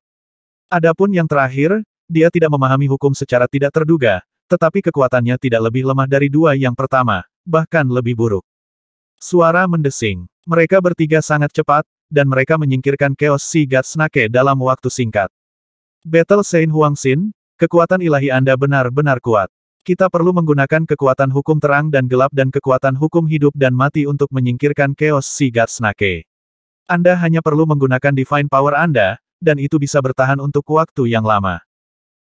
Adapun yang terakhir, dia tidak memahami hukum secara tidak terduga, tetapi kekuatannya tidak lebih lemah dari dua yang pertama, bahkan lebih buruk. Suara mendesing. Mereka bertiga sangat cepat, dan mereka menyingkirkan Chaos Sea God Snake dalam waktu singkat. Battle Saint Huangxin, kekuatan ilahi Anda benar-benar kuat. Kita perlu menggunakan kekuatan hukum terang dan gelap dan kekuatan hukum hidup dan mati untuk menyingkirkan Chaos Sea God Snake. Anda hanya perlu menggunakan Divine Power Anda, dan itu bisa bertahan untuk waktu yang lama.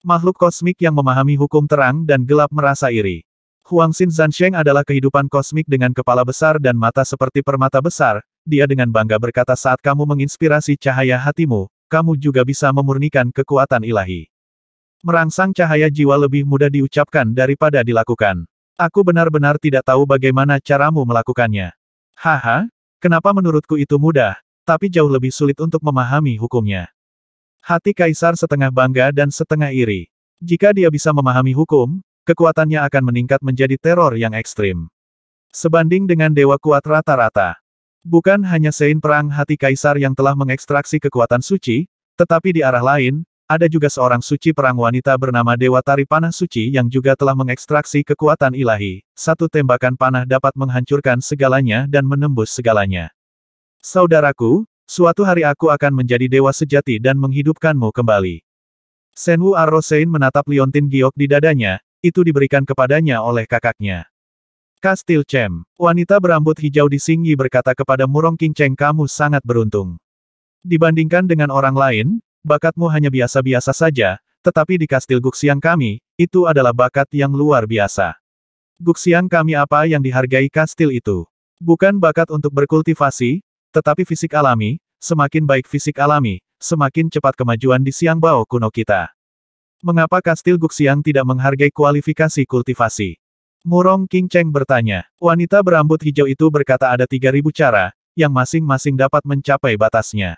Makhluk kosmik yang memahami hukum terang dan gelap merasa iri. Huangxin Zansheng adalah kehidupan kosmik dengan kepala besar dan mata seperti permata besar, dia dengan bangga berkata saat kamu menginspirasi cahaya hatimu, kamu juga bisa memurnikan kekuatan ilahi. Merangsang cahaya jiwa lebih mudah diucapkan daripada dilakukan. Aku benar-benar tidak tahu bagaimana caramu melakukannya. Haha, kenapa menurutku itu mudah, tapi jauh lebih sulit untuk memahami hukumnya. Hati Kaisar setengah bangga dan setengah iri. Jika dia bisa memahami hukum, kekuatannya akan meningkat menjadi teror yang ekstrim. Sebanding dengan dewa kuat rata-rata. Bukan hanya Sein Perang Hati Kaisar yang telah mengekstraksi kekuatan suci, tetapi di arah lain, ada juga seorang suci perang wanita bernama Dewa Tari Panah Suci yang juga telah mengekstraksi kekuatan ilahi. Satu tembakan panah dapat menghancurkan segalanya dan menembus segalanya. Saudaraku, suatu hari aku akan menjadi dewa sejati dan menghidupkanmu kembali. Senwu Arrow Sein menatap liontin giok di dadanya, itu diberikan kepadanya oleh kakaknya. Kastil Chem, wanita berambut hijau di Xingyi berkata kepada Murong Qingcheng kamu sangat beruntung. Dibandingkan dengan orang lain, bakatmu hanya biasa-biasa saja, tetapi di Kastil Guxiang kami, itu adalah bakat yang luar biasa. Guxiang kami apa yang dihargai kastil itu? Bukan bakat untuk berkultivasi, tetapi fisik alami, semakin baik fisik alami, semakin cepat kemajuan di Xiangbao kuno kita. Mengapa Kastil Guxiang tidak menghargai kualifikasi kultivasi? Murong Qingcheng bertanya. Wanita berambut hijau itu berkata ada 3.000 cara, yang masing-masing dapat mencapai batasnya.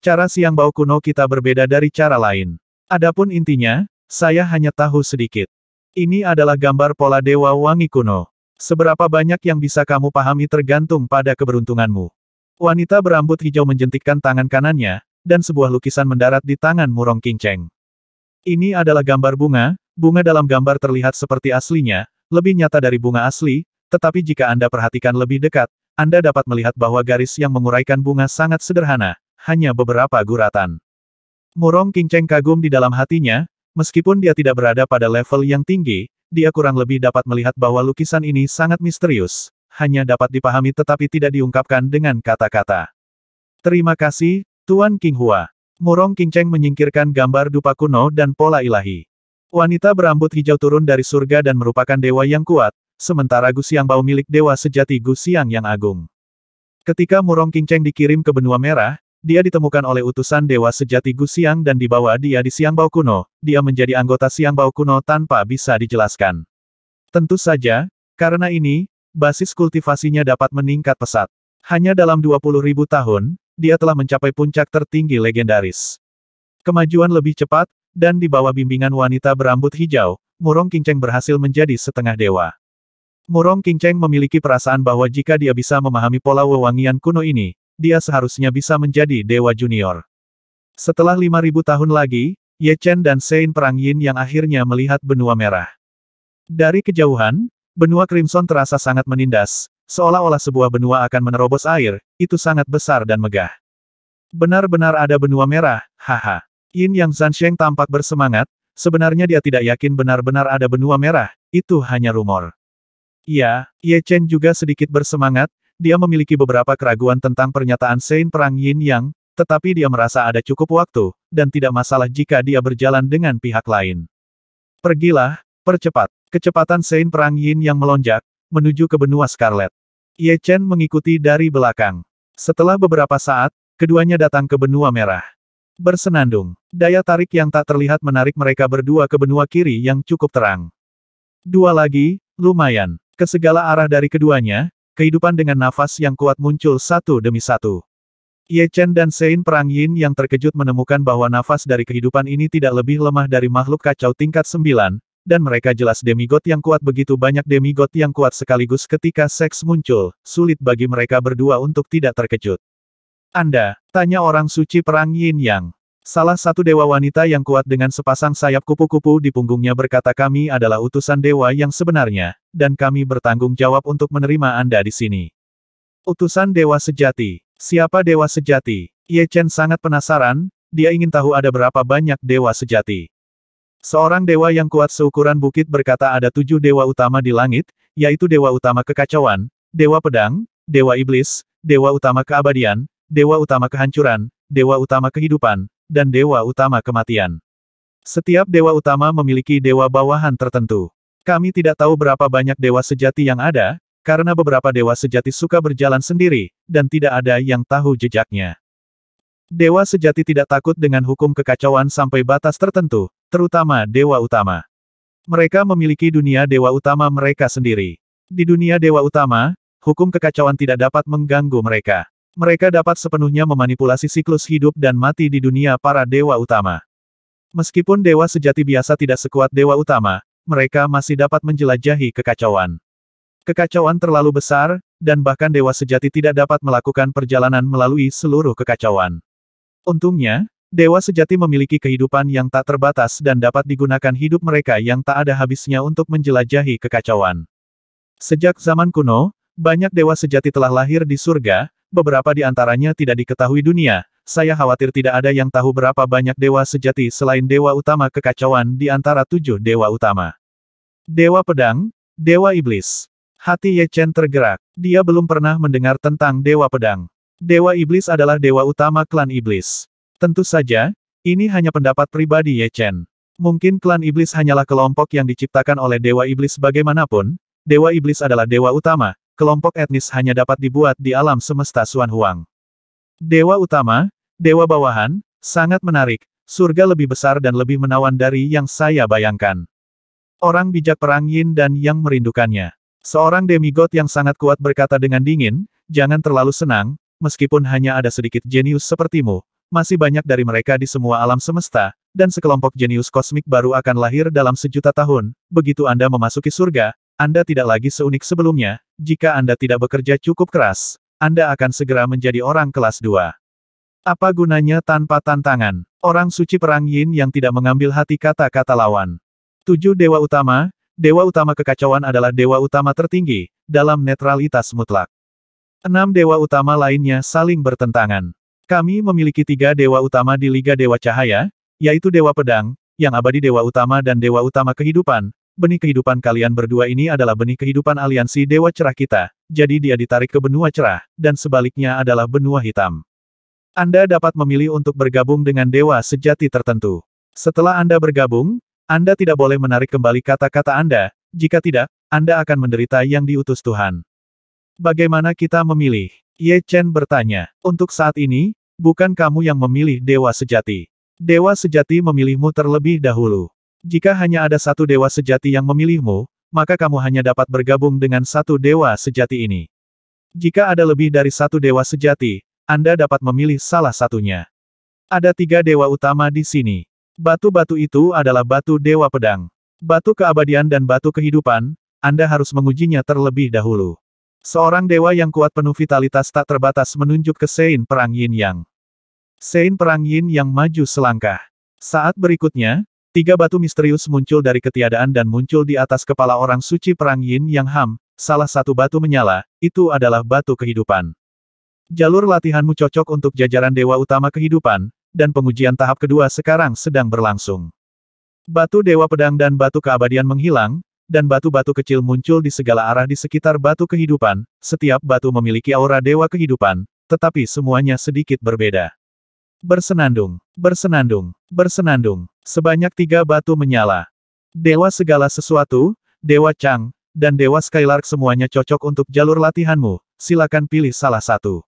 Cara Xiangbao kuno kita berbeda dari cara lain. Adapun intinya, saya hanya tahu sedikit. Ini adalah gambar pola Dewa Wangi kuno. Seberapa banyak yang bisa kamu pahami tergantung pada keberuntunganmu. Wanita berambut hijau menjentikkan tangan kanannya, dan sebuah lukisan mendarat di tangan Murong Qingcheng. Ini adalah gambar bunga, bunga dalam gambar terlihat seperti aslinya, lebih nyata dari bunga asli, tetapi jika Anda perhatikan lebih dekat, Anda dapat melihat bahwa garis yang menguraikan bunga sangat sederhana, hanya beberapa guratan. Murong Qingcheng kagum di dalam hatinya, meskipun dia tidak berada pada level yang tinggi, dia kurang lebih dapat melihat bahwa lukisan ini sangat misterius, hanya dapat dipahami tetapi tidak diungkapkan dengan kata-kata. Terima kasih, Tuan Qinghua. Murong Qingcheng menyingkirkan gambar dupa kuno dan pola ilahi. Wanita berambut hijau turun dari surga dan merupakan dewa yang kuat, sementara Gu Xiangbao milik dewa sejati Gu Xiang yang agung. Ketika Murong Qingcheng dikirim ke benua merah, dia ditemukan oleh utusan dewa sejati Gu Xiang dan dibawa dia di Xiangbao kuno, dia menjadi anggota Xiangbao kuno tanpa bisa dijelaskan. Tentu saja, karena ini, basis kultivasinya dapat meningkat pesat. Hanya dalam 20.000 tahun, dia telah mencapai puncak tertinggi legendaris. Kemajuan lebih cepat, dan di bawah bimbingan wanita berambut hijau, Murong Qingcheng berhasil menjadi setengah dewa. Murong Qingcheng memiliki perasaan bahwa jika dia bisa memahami pola wewangian kuno ini, dia seharusnya bisa menjadi dewa junior. Setelah 5.000 tahun lagi, Ye Chen dan Sein Perang Yin yang akhirnya melihat benua merah. Dari kejauhan, benua Crimson terasa sangat menindas, seolah-olah sebuah benua akan menerobos air, itu sangat besar dan megah. Benar-benar ada benua merah, haha. Yin Yang Zansheng tampak bersemangat, sebenarnya dia tidak yakin benar-benar ada benua merah, itu hanya rumor. Iya, Ye Chen juga sedikit bersemangat, dia memiliki beberapa keraguan tentang pernyataan Sein Perang Yin Yang, tetapi dia merasa ada cukup waktu, dan tidak masalah jika dia berjalan dengan pihak lain. Pergilah, percepat. Kecepatan Sein Perang Yin Yang melonjak, menuju ke benua Scarlet. Ye Chen mengikuti dari belakang. Setelah beberapa saat, keduanya datang ke benua merah. Bersenandung, daya tarik yang tak terlihat menarik mereka berdua ke benua kiri yang cukup terang. Dua lagi, lumayan. Ke segala arah dari keduanya, kehidupan dengan nafas yang kuat muncul satu demi satu. Ye Chen dan Sein Perang Yin yang terkejut menemukan bahwa nafas dari kehidupan ini tidak lebih lemah dari makhluk kacau tingkat 9, dan mereka jelas demigod yang kuat. Begitu banyak demigod yang kuat sekaligus ketika seks muncul, sulit bagi mereka berdua untuk tidak terkejut. Anda, tanya orang suci perang Yin Yang. Salah satu dewa wanita yang kuat dengan sepasang sayap kupu-kupu di punggungnya berkata, kami adalah utusan dewa yang sebenarnya, dan kami bertanggung jawab untuk menerima Anda di sini. Utusan dewa sejati. Siapa dewa sejati? Ye Chen sangat penasaran, dia ingin tahu ada berapa banyak dewa sejati. Seorang dewa yang kuat seukuran bukit berkata ada 7 dewa utama di langit, yaitu dewa utama kekacauan, dewa pedang, dewa iblis, dewa utama keabadian, dewa utama kehancuran, dewa utama kehidupan, dan dewa utama kematian. Setiap dewa utama memiliki dewa bawahan tertentu. Kami tidak tahu berapa banyak dewa sejati yang ada, karena beberapa dewa sejati suka berjalan sendiri, dan tidak ada yang tahu jejaknya. Dewa sejati tidak takut dengan hukum kekacauan sampai batas tertentu, terutama dewa utama. Mereka memiliki dunia dewa utama mereka sendiri. Di dunia dewa utama, hukum kekacauan tidak dapat mengganggu mereka. Mereka dapat sepenuhnya memanipulasi siklus hidup dan mati di dunia para dewa utama. Meskipun dewa sejati biasa tidak sekuat dewa utama, mereka masih dapat menjelajahi kekacauan. Kekacauan terlalu besar, dan bahkan dewa sejati tidak dapat melakukan perjalanan melalui seluruh kekacauan. Untungnya, dewa sejati memiliki kehidupan yang tak terbatas dan dapat digunakan hidup mereka yang tak ada habisnya untuk menjelajahi kekacauan. Sejak zaman kuno, banyak dewa sejati telah lahir di surga, beberapa di antaranya tidak diketahui dunia. Saya khawatir tidak ada yang tahu berapa banyak dewa sejati selain dewa utama kekacauan di antara 7 dewa utama. Dewa pedang, dewa iblis. Hati Ye Chen tergerak. Dia belum pernah mendengar tentang dewa pedang. Dewa iblis adalah dewa utama klan iblis. Tentu saja, ini hanya pendapat pribadi Ye Chen. Mungkin klan iblis hanyalah kelompok yang diciptakan oleh dewa iblis. Bagaimanapun, dewa iblis adalah dewa utama, kelompok etnis hanya dapat dibuat di alam semesta Xuan Huang. Dewa utama, dewa bawahan, sangat menarik, surga lebih besar dan lebih menawan dari yang saya bayangkan. Orang bijak perang Yin dan Yang merindukannya. Seorang demigod yang sangat kuat berkata dengan dingin, jangan terlalu senang, meskipun hanya ada sedikit jenius sepertimu, masih banyak dari mereka di semua alam semesta, dan sekelompok jenius kosmik baru akan lahir dalam 1.000.000 tahun. Begitu Anda memasuki surga, Anda tidak lagi seunik sebelumnya. Jika Anda tidak bekerja cukup keras, Anda akan segera menjadi orang kelas 2. Apa gunanya tanpa tantangan? Orang suci perang Yin yang tidak mengambil hati kata-kata lawan. 7 dewa utama kekacauan adalah dewa utama tertinggi, dalam netralitas mutlak. 6 dewa utama lainnya saling bertentangan. Kami memiliki 3 dewa utama di Liga Dewa Cahaya, yaitu Dewa Pedang, yang abadi dewa utama dan dewa utama kehidupan. Benih kehidupan kalian berdua ini adalah benih kehidupan aliansi Dewa Cerah kita, jadi dia ditarik ke benua cerah, dan sebaliknya adalah benua hitam. Anda dapat memilih untuk bergabung dengan dewa sejati tertentu. Setelah Anda bergabung, Anda tidak boleh menarik kembali kata-kata Anda, jika tidak, Anda akan menderita yang diutus Tuhan. Bagaimana kita memilih? Ye Chen bertanya. Untuk saat ini, bukan kamu yang memilih dewa sejati. Dewa sejati memilihmu terlebih dahulu. Jika hanya ada satu dewa sejati yang memilihmu, maka kamu hanya dapat bergabung dengan satu dewa sejati ini. Jika ada lebih dari satu dewa sejati, Anda dapat memilih salah satunya. Ada 3 dewa utama di sini. Batu-batu itu adalah batu dewa pedang. Batu keabadian dan batu kehidupan, Anda harus mengujinya terlebih dahulu. Seorang dewa yang kuat penuh vitalitas tak terbatas menunjuk ke Sein Perang Yin Yang. Sein Perang Yin Yang maju selangkah. Saat berikutnya, 3 batu misterius muncul dari ketiadaan dan muncul di atas kepala orang suci perang Yin Yang Ham. Salah satu batu menyala, itu adalah batu kehidupan. Jalur latihanmu cocok untuk jajaran dewa utama kehidupan, dan pengujian tahap kedua sekarang sedang berlangsung. Batu dewa pedang dan batu keabadian menghilang, dan batu-batu kecil muncul di segala arah di sekitar batu kehidupan. Setiap batu memiliki aura dewa kehidupan, tetapi semuanya sedikit berbeda. Bersenandung, bersenandung, bersenandung. Sebanyak 3 batu menyala. Dewa segala sesuatu, Dewa Chang, dan Dewa Skylark semuanya cocok untuk jalur latihanmu. Silakan pilih salah satu.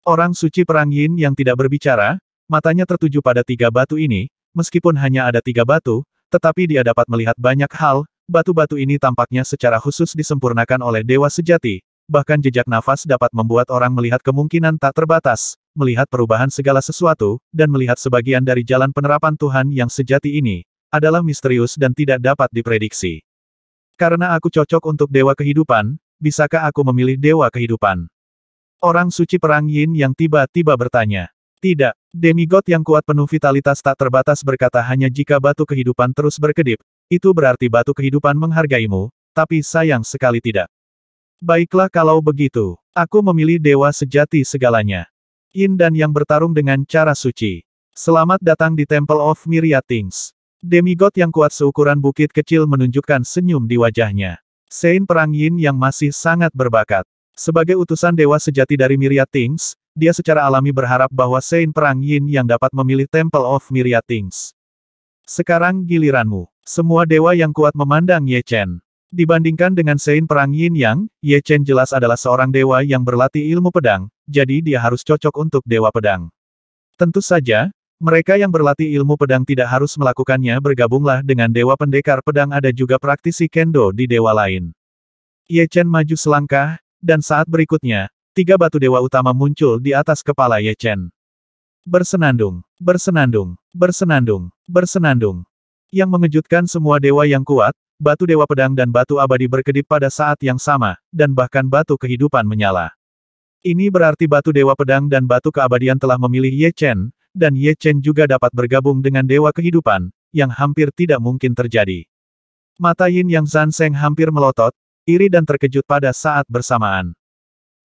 Orang suci perang Yin yang tidak berbicara, matanya tertuju pada 3 batu ini. Meskipun hanya ada 3 batu, tetapi dia dapat melihat banyak hal. Batu-batu ini tampaknya secara khusus disempurnakan oleh dewa sejati. Bahkan jejak nafas dapat membuat orang melihat kemungkinan tak terbatas, melihat perubahan segala sesuatu, dan melihat sebagian dari jalan penerapan Tuhan yang sejati ini. adalah misterius dan tidak dapat diprediksi. Karena aku cocok untuk dewa kehidupan, bisakah aku memilih dewa kehidupan? Orang suci perang Yin yang tiba-tiba bertanya. Tidak, demigod yang kuat penuh vitalitas tak terbatas berkata hanya jika batu kehidupan terus berkedip, itu berarti batu kehidupan menghargaimu, tapi sayang sekali tidak. Baiklah kalau begitu, aku memilih dewa sejati segalanya. Yin dan yang bertarung dengan cara suci. Selamat datang di Temple of Myriad Things. Demigod yang kuat seukuran bukit kecil menunjukkan senyum di wajahnya. Sein perang Yin yang masih sangat berbakat. Sebagai utusan dewa sejati dari Myriad Things, dia secara alami berharap bahwa Sein perang Yin yang dapat memilih Temple of Myriad Things. Sekarang giliranmu. Semua dewa yang kuat memandang Ye Chen. Dibandingkan dengan Sein perang Yin Yang, Ye Chen jelas adalah seorang dewa yang berlatih ilmu pedang, jadi dia harus cocok untuk dewa pedang. Tentu saja, mereka yang berlatih ilmu pedang tidak harus melakukannya bergabunglah dengan dewa pendekar pedang ada juga praktisi kendo di dewa lain. Ye Chen maju selangkah, dan saat berikutnya, 3 batu dewa utama muncul di atas kepala Ye Chen. Bersenandung, bersenandung, bersenandung, bersenandung. Yang mengejutkan semua dewa yang kuat, batu dewa pedang dan batu abadi berkedip pada saat yang sama, dan bahkan batu kehidupan menyala. Ini berarti batu dewa pedang dan batu keabadian telah memilih Ye Chen, dan Ye Chen juga dapat bergabung dengan dewa kehidupan, yang hampir tidak mungkin terjadi. Mata Yin Yang Zanseng hampir melotot, iri dan terkejut pada saat bersamaan.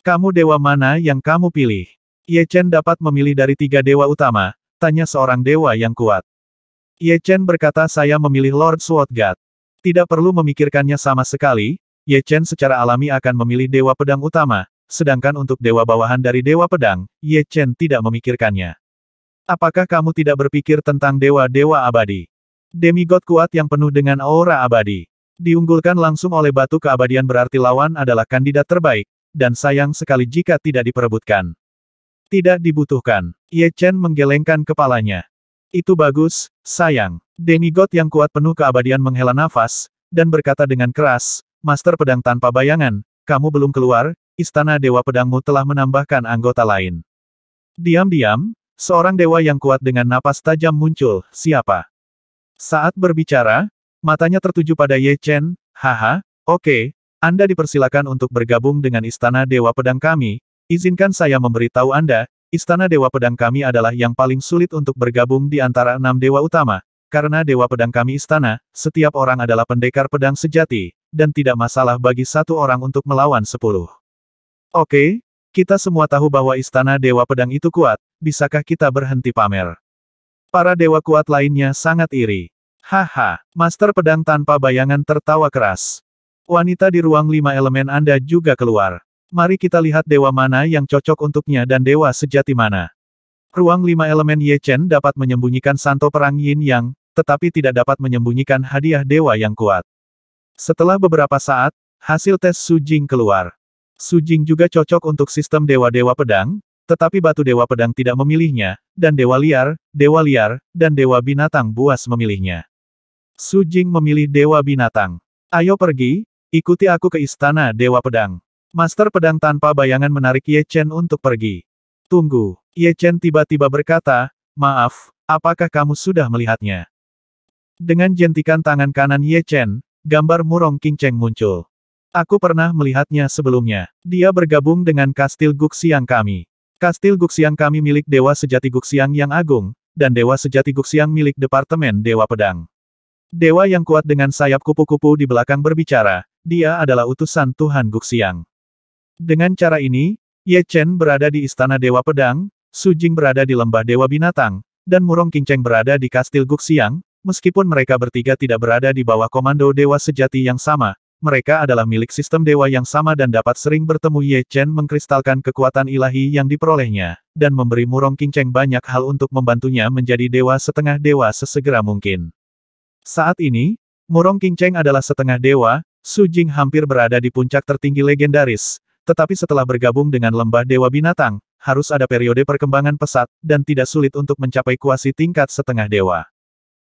Kamu dewa mana yang kamu pilih? Ye Chen dapat memilih dari 3 dewa utama, tanya seorang dewa yang kuat. Ye Chen berkata saya memilih Lord Sword God. Tidak perlu memikirkannya sama sekali, Ye Chen secara alami akan memilih dewa pedang utama, sedangkan untuk dewa bawahan dari dewa pedang, Ye Chen tidak memikirkannya. Apakah kamu tidak berpikir tentang dewa-dewa abadi? Demigod kuat yang penuh dengan aura abadi. Diunggulkan langsung oleh batu keabadian berarti lawan adalah kandidat terbaik, dan sayang sekali jika tidak diperebutkan. Tidak dibutuhkan. Ye Chen menggelengkan kepalanya. Itu bagus, sayang. Demigod yang kuat penuh keabadian menghela nafas, dan berkata dengan keras, Master Pedang tanpa bayangan, kamu belum keluar, istana dewa pedangmu telah menambahkan anggota lain. Diam-diam, seorang dewa yang kuat dengan napas tajam muncul, siapa? Saat berbicara, matanya tertuju pada Ye Chen, haha, oke, Anda dipersilakan untuk bergabung dengan istana dewa pedang kami, izinkan saya memberitahu Anda, istana dewa pedang kami adalah yang paling sulit untuk bergabung di antara 6 dewa utama, karena dewa pedang kami istana, setiap orang adalah pendekar pedang sejati, dan tidak masalah bagi 1 orang untuk melawan 10. Oke, kita semua tahu bahwa istana dewa pedang itu kuat, bisakah kita berhenti pamer? Para dewa kuat lainnya sangat iri. Haha, Master Pedang tanpa bayangan tertawa keras. Wanita di ruang 5 elemen Anda juga keluar. Mari kita lihat dewa mana yang cocok untuknya dan dewa sejati mana. Ruang 5 elemen Ye Chen dapat menyembunyikan santo perang Yin Yang, tetapi tidak dapat menyembunyikan hadiah dewa yang kuat. Setelah beberapa saat, hasil tes Su Jing keluar. Su Jing juga cocok untuk sistem dewa-dewa pedang, tetapi batu dewa pedang tidak memilihnya, dan dewa liar, dan dewa binatang buas memilihnya. Su Jing memilih dewa binatang. Ayo pergi, ikuti aku ke istana dewa pedang. Master Pedang tanpa bayangan menarik Ye Chen untuk pergi. Tunggu, Ye Chen tiba-tiba berkata, maaf, apakah kamu sudah melihatnya? Dengan jentikan tangan kanan Ye Chen, gambar Murong Qingcheng muncul. Aku pernah melihatnya sebelumnya. Dia bergabung dengan Kastil Guxiang kami. Kastil Guxiang kami milik Dewa Sejati Guxiang yang agung, dan Dewa Sejati Guxiang milik Departemen Dewa Pedang. Dewa yang kuat dengan sayap kupu-kupu di belakang berbicara, dia adalah utusan Tuhan Guxiang. Dengan cara ini, Ye Chen berada di Istana Dewa Pedang, Su Jing berada di Lembah Dewa Binatang, dan Murong Qingcheng berada di Kastil Guxiang, meskipun mereka bertiga tidak berada di bawah komando Dewa Sejati yang sama. Mereka adalah milik sistem dewa yang sama dan dapat sering bertemu. Ye Chen mengkristalkan kekuatan ilahi yang diperolehnya, dan memberi Murong Qingcheng banyak hal untuk membantunya menjadi dewa setengah dewa sesegera mungkin. Saat ini, Murong Qingcheng adalah setengah dewa, Su Jing hampir berada di puncak tertinggi legendaris, tetapi setelah bergabung dengan Lembah Dewa Binatang, harus ada periode perkembangan pesat, dan tidak sulit untuk mencapai kuasi tingkat setengah dewa.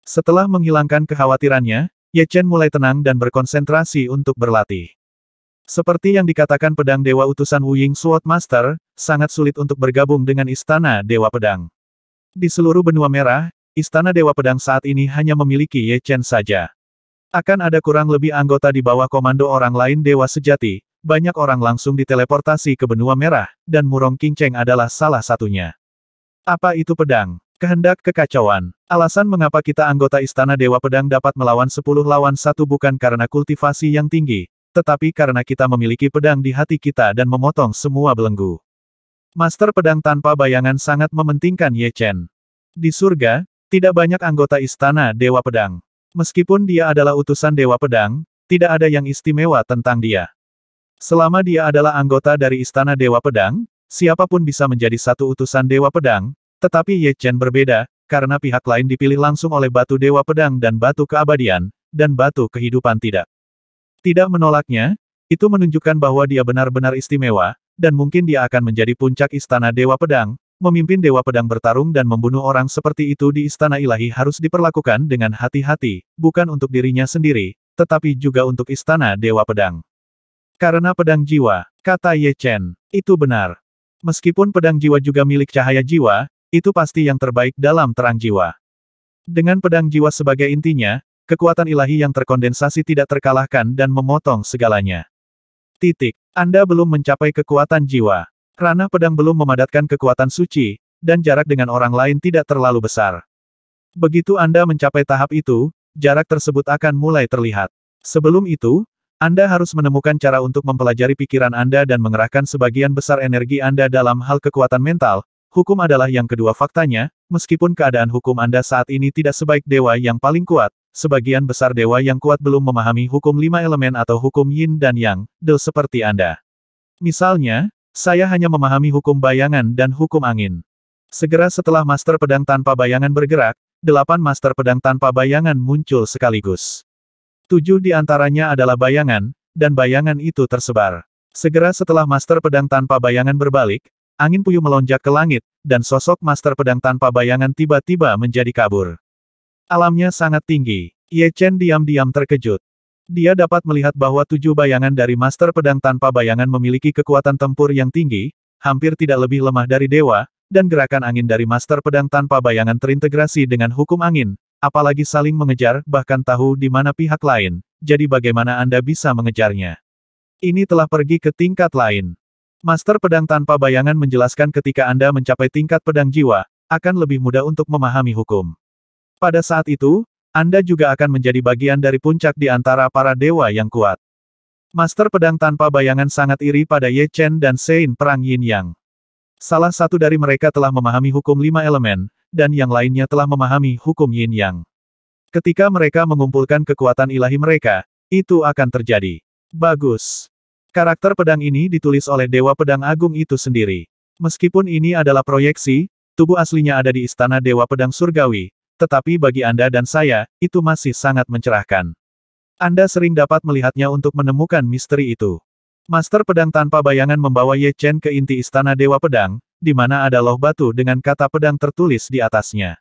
Setelah menghilangkan kekhawatirannya, Ye Chen mulai tenang dan berkonsentrasi untuk berlatih. Seperti yang dikatakan pedang dewa utusan Wu Ying Sword Master, sangat sulit untuk bergabung dengan istana Dewa Pedang. Di seluruh benua merah, Istana Dewa Pedang saat ini hanya memiliki Ye Chen saja. Akan ada kurang lebih anggota di bawah komando orang lain Dewa Sejati, banyak orang langsung diteleportasi ke benua merah, dan Murong Qingcheng adalah salah satunya. Apa itu pedang? Kehendak kekacauan. Alasan mengapa kita anggota Istana Dewa Pedang dapat melawan 10 lawan 1 bukan karena kultivasi yang tinggi, tetapi karena kita memiliki pedang di hati kita dan memotong semua belenggu. Master Pedang Tanpa Bayangan sangat mementingkan Ye Chen. Di surga, tidak banyak anggota Istana Dewa Pedang. Meskipun dia adalah utusan Dewa Pedang, tidak ada yang istimewa tentang dia. Selama dia adalah anggota dari Istana Dewa Pedang, siapapun bisa menjadi satu utusan Dewa Pedang, tetapi Ye Chen berbeda, karena pihak lain dipilih langsung oleh batu Dewa Pedang dan batu keabadian, dan batu kehidupan tidak. Tidak menolaknya, itu menunjukkan bahwa dia benar-benar istimewa, dan mungkin dia akan menjadi puncak Istana Dewa Pedang. Memimpin Dewa Pedang bertarung dan membunuh orang seperti itu di Istana Ilahi harus diperlakukan dengan hati-hati, bukan untuk dirinya sendiri, tetapi juga untuk Istana Dewa Pedang. Karena pedang jiwa, kata Ye Chen, itu benar. Meskipun pedang jiwa juga milik cahaya jiwa, itu pasti yang terbaik dalam terang jiwa. Dengan pedang jiwa sebagai intinya, kekuatan ilahi yang terkondensasi tidak terkalahkan dan memotong segalanya. Titik. Anda belum mencapai kekuatan jiwa. Ranah pedang belum memadatkan kekuatan suci, dan jarak dengan orang lain tidak terlalu besar. Begitu Anda mencapai tahap itu, jarak tersebut akan mulai terlihat. Sebelum itu, Anda harus menemukan cara untuk mempelajari pikiran Anda dan mengerahkan sebagian besar energi Anda dalam hal kekuatan mental. Hukum adalah yang kedua faktanya, meskipun keadaan hukum Anda saat ini tidak sebaik dewa yang paling kuat, sebagian besar dewa yang kuat belum memahami hukum 5 elemen atau hukum yin dan yang, seperti Anda. Misalnya, saya hanya memahami hukum bayangan dan hukum angin. Segera setelah Master Pedang Tanpa Bayangan bergerak, 8 Master Pedang Tanpa Bayangan muncul sekaligus. 7 di antaranya adalah bayangan, dan bayangan itu tersebar. Segera setelah Master Pedang Tanpa Bayangan berbalik, angin puyuh melonjak ke langit, dan sosok Master Pedang Tanpa Bayangan tiba-tiba menjadi kabur. Alamnya sangat tinggi. Ye Chen diam-diam terkejut. Dia dapat melihat bahwa 7 bayangan dari Master Pedang Tanpa Bayangan memiliki kekuatan tempur yang tinggi, hampir tidak lebih lemah dari dewa, dan gerakan angin dari Master Pedang Tanpa Bayangan terintegrasi dengan hukum angin, apalagi saling mengejar, bahkan tahu di mana pihak lain, jadi bagaimana Anda bisa mengejarnya? Ini telah pergi ke tingkat lain. Master Pedang Tanpa Bayangan menjelaskan ketika Anda mencapai tingkat pedang jiwa, akan lebih mudah untuk memahami hukum. Pada saat itu, Anda juga akan menjadi bagian dari puncak di antara para dewa yang kuat. Master Pedang Tanpa Bayangan sangat iri pada Ye Chen dan Sein Perang Yin Yang. Salah satu dari mereka telah memahami hukum 5 elemen, dan yang lainnya telah memahami hukum Yin Yang. Ketika mereka mengumpulkan kekuatan ilahi mereka, itu akan terjadi. Bagus. Karakter pedang ini ditulis oleh Dewa Pedang Agung itu sendiri. Meskipun ini adalah proyeksi, tubuh aslinya ada di Istana Dewa Pedang Surgawi, tetapi bagi Anda dan saya, itu masih sangat mencerahkan. Anda sering dapat melihatnya untuk menemukan misteri itu. Master Pedang Tanpa Bayangan membawa Ye Chen ke inti Istana Dewa Pedang, di mana ada loh batu dengan kata pedang tertulis di atasnya.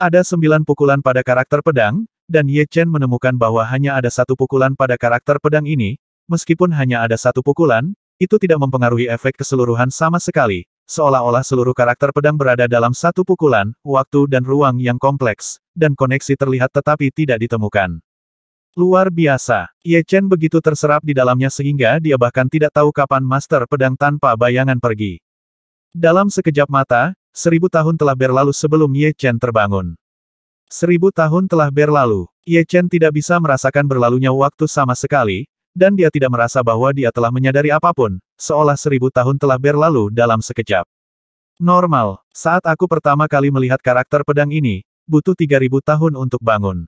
Ada 9 pukulan pada karakter pedang, dan Ye Chen menemukan bahwa hanya ada 1 pukulan pada karakter pedang ini. Meskipun hanya ada 1 pukulan, itu tidak mempengaruhi efek keseluruhan sama sekali. Seolah-olah seluruh karakter pedang berada dalam 1 pukulan, waktu dan ruang yang kompleks, dan koneksi terlihat tetapi tidak ditemukan. Luar biasa. Ye Chen begitu terserap di dalamnya sehingga dia bahkan tidak tahu kapan Master Pedang Tanpa Bayangan pergi. Dalam sekejap mata, 1000 tahun telah berlalu sebelum Ye Chen terbangun. 1000 tahun telah berlalu. Ye Chen tidak bisa merasakan berlalunya waktu sama sekali, dan dia tidak merasa bahwa dia telah menyadari apapun, seolah 1000 tahun telah berlalu dalam sekejap. Normal, saat aku pertama kali melihat karakter pedang ini, butuh 3000 tahun untuk bangun.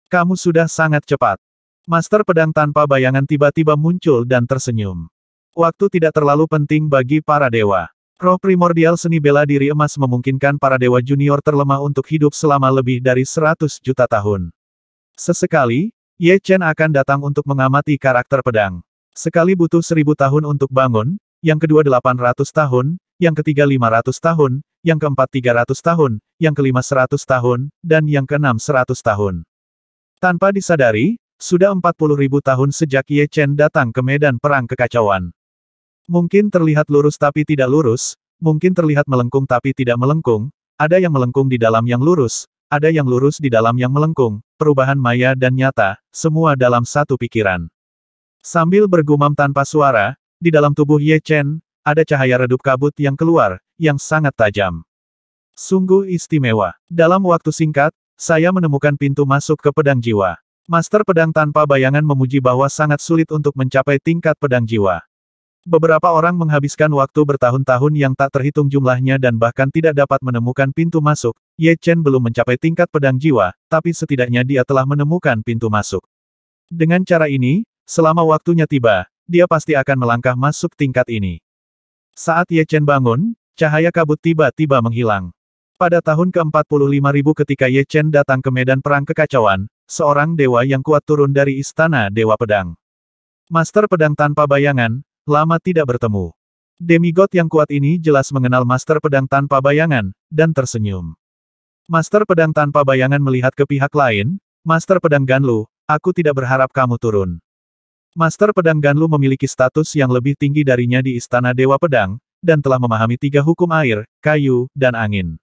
Kamu sudah sangat cepat. Master Pedang Tanpa Bayangan tiba-tiba muncul dan tersenyum. Waktu tidak terlalu penting bagi para dewa. Roh primordial seni bela diri emas memungkinkan para dewa junior terlemah untuk hidup selama lebih dari 100 juta tahun. Sesekali, Ye Chen akan datang untuk mengamati karakter pedang. Sekali butuh 1000 tahun untuk bangun, yang kedua 800 tahun, yang ketiga 500 tahun, yang keempat 300 tahun, yang kelima 100 tahun, dan yang keenam 100 tahun. Tanpa disadari, sudah 40.000 tahun sejak Ye Chen datang ke medan perang kekacauan. Mungkin terlihat lurus tapi tidak lurus, mungkin terlihat melengkung tapi tidak melengkung, ada yang melengkung di dalam yang lurus, ada yang lurus di dalam yang melengkung, perubahan maya dan nyata, semua dalam satu pikiran. Sambil bergumam tanpa suara, di dalam tubuh Ye Chen, ada cahaya redup kabut yang keluar, yang sangat tajam. Sungguh istimewa. Dalam waktu singkat, saya menemukan pintu masuk ke pedang jiwa. Master pedang tanpa bayangan memuji bahwa sangat sulit untuk mencapai tingkat pedang jiwa. Beberapa orang menghabiskan waktu bertahun-tahun yang tak terhitung jumlahnya dan bahkan tidak dapat menemukan pintu masuk. Ye Chen belum mencapai tingkat pedang jiwa, tapi setidaknya dia telah menemukan pintu masuk. Dengan cara ini, selama waktunya tiba, dia pasti akan melangkah masuk tingkat ini. Saat Ye Chen bangun, cahaya kabut tiba-tiba menghilang. Pada tahun ke-45.000 ketika Ye Chen datang ke medan perang kekacauan, seorang dewa yang kuat turun dari istana Dewa Pedang. Master pedang tanpa bayangan, lama tidak bertemu. Demigod yang kuat ini jelas mengenal Master pedang tanpa bayangan, dan tersenyum. Master pedang tanpa bayangan melihat ke pihak lain, Master pedang Ganlu, aku tidak berharap kamu turun. Master pedang Ganlu memiliki status yang lebih tinggi darinya di istana Dewa Pedang, dan telah memahami 3 hukum air, kayu, dan angin.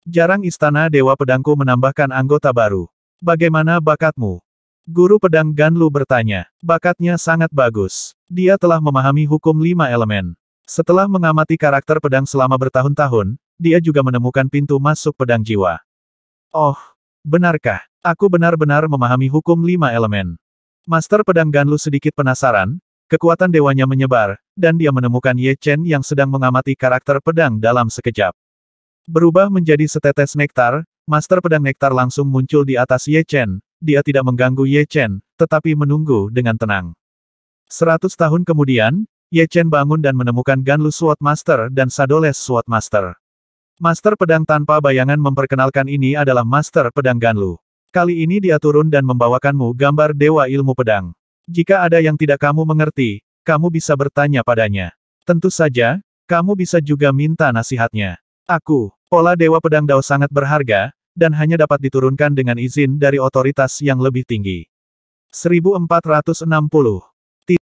Jarang istana Dewa Pedangku menambahkan anggota baru. Bagaimana bakatmu? Guru pedang Ganlu bertanya. Bakatnya sangat bagus. Dia telah memahami hukum 5 elemen. Setelah mengamati karakter pedang selama bertahun-tahun, dia juga menemukan pintu masuk pedang jiwa. Oh, benarkah? Aku benar-benar memahami hukum 5 elemen. Master pedang Ganlu sedikit penasaran, kekuatan dewanya menyebar, dan dia menemukan Ye Chen yang sedang mengamati karakter pedang dalam sekejap. Berubah menjadi setetes nektar, Master pedang nektar langsung muncul di atas Ye Chen. Dia tidak mengganggu Ye Chen, tetapi menunggu dengan tenang. 100 tahun kemudian, Ye Chen bangun dan menemukan Ganlu Sword Master dan Shadoles Sword Master. Master pedang tanpa bayangan memperkenalkan ini adalah Master pedang Ganlu. Kali ini dia turun dan membawakanmu gambar dewa ilmu pedang. Jika ada yang tidak kamu mengerti, kamu bisa bertanya padanya. Tentu saja, kamu bisa juga minta nasihatnya. Aku, pola dewa pedang Dao sangat berharga, dan hanya dapat diturunkan dengan izin dari otoritas yang lebih tinggi. 1460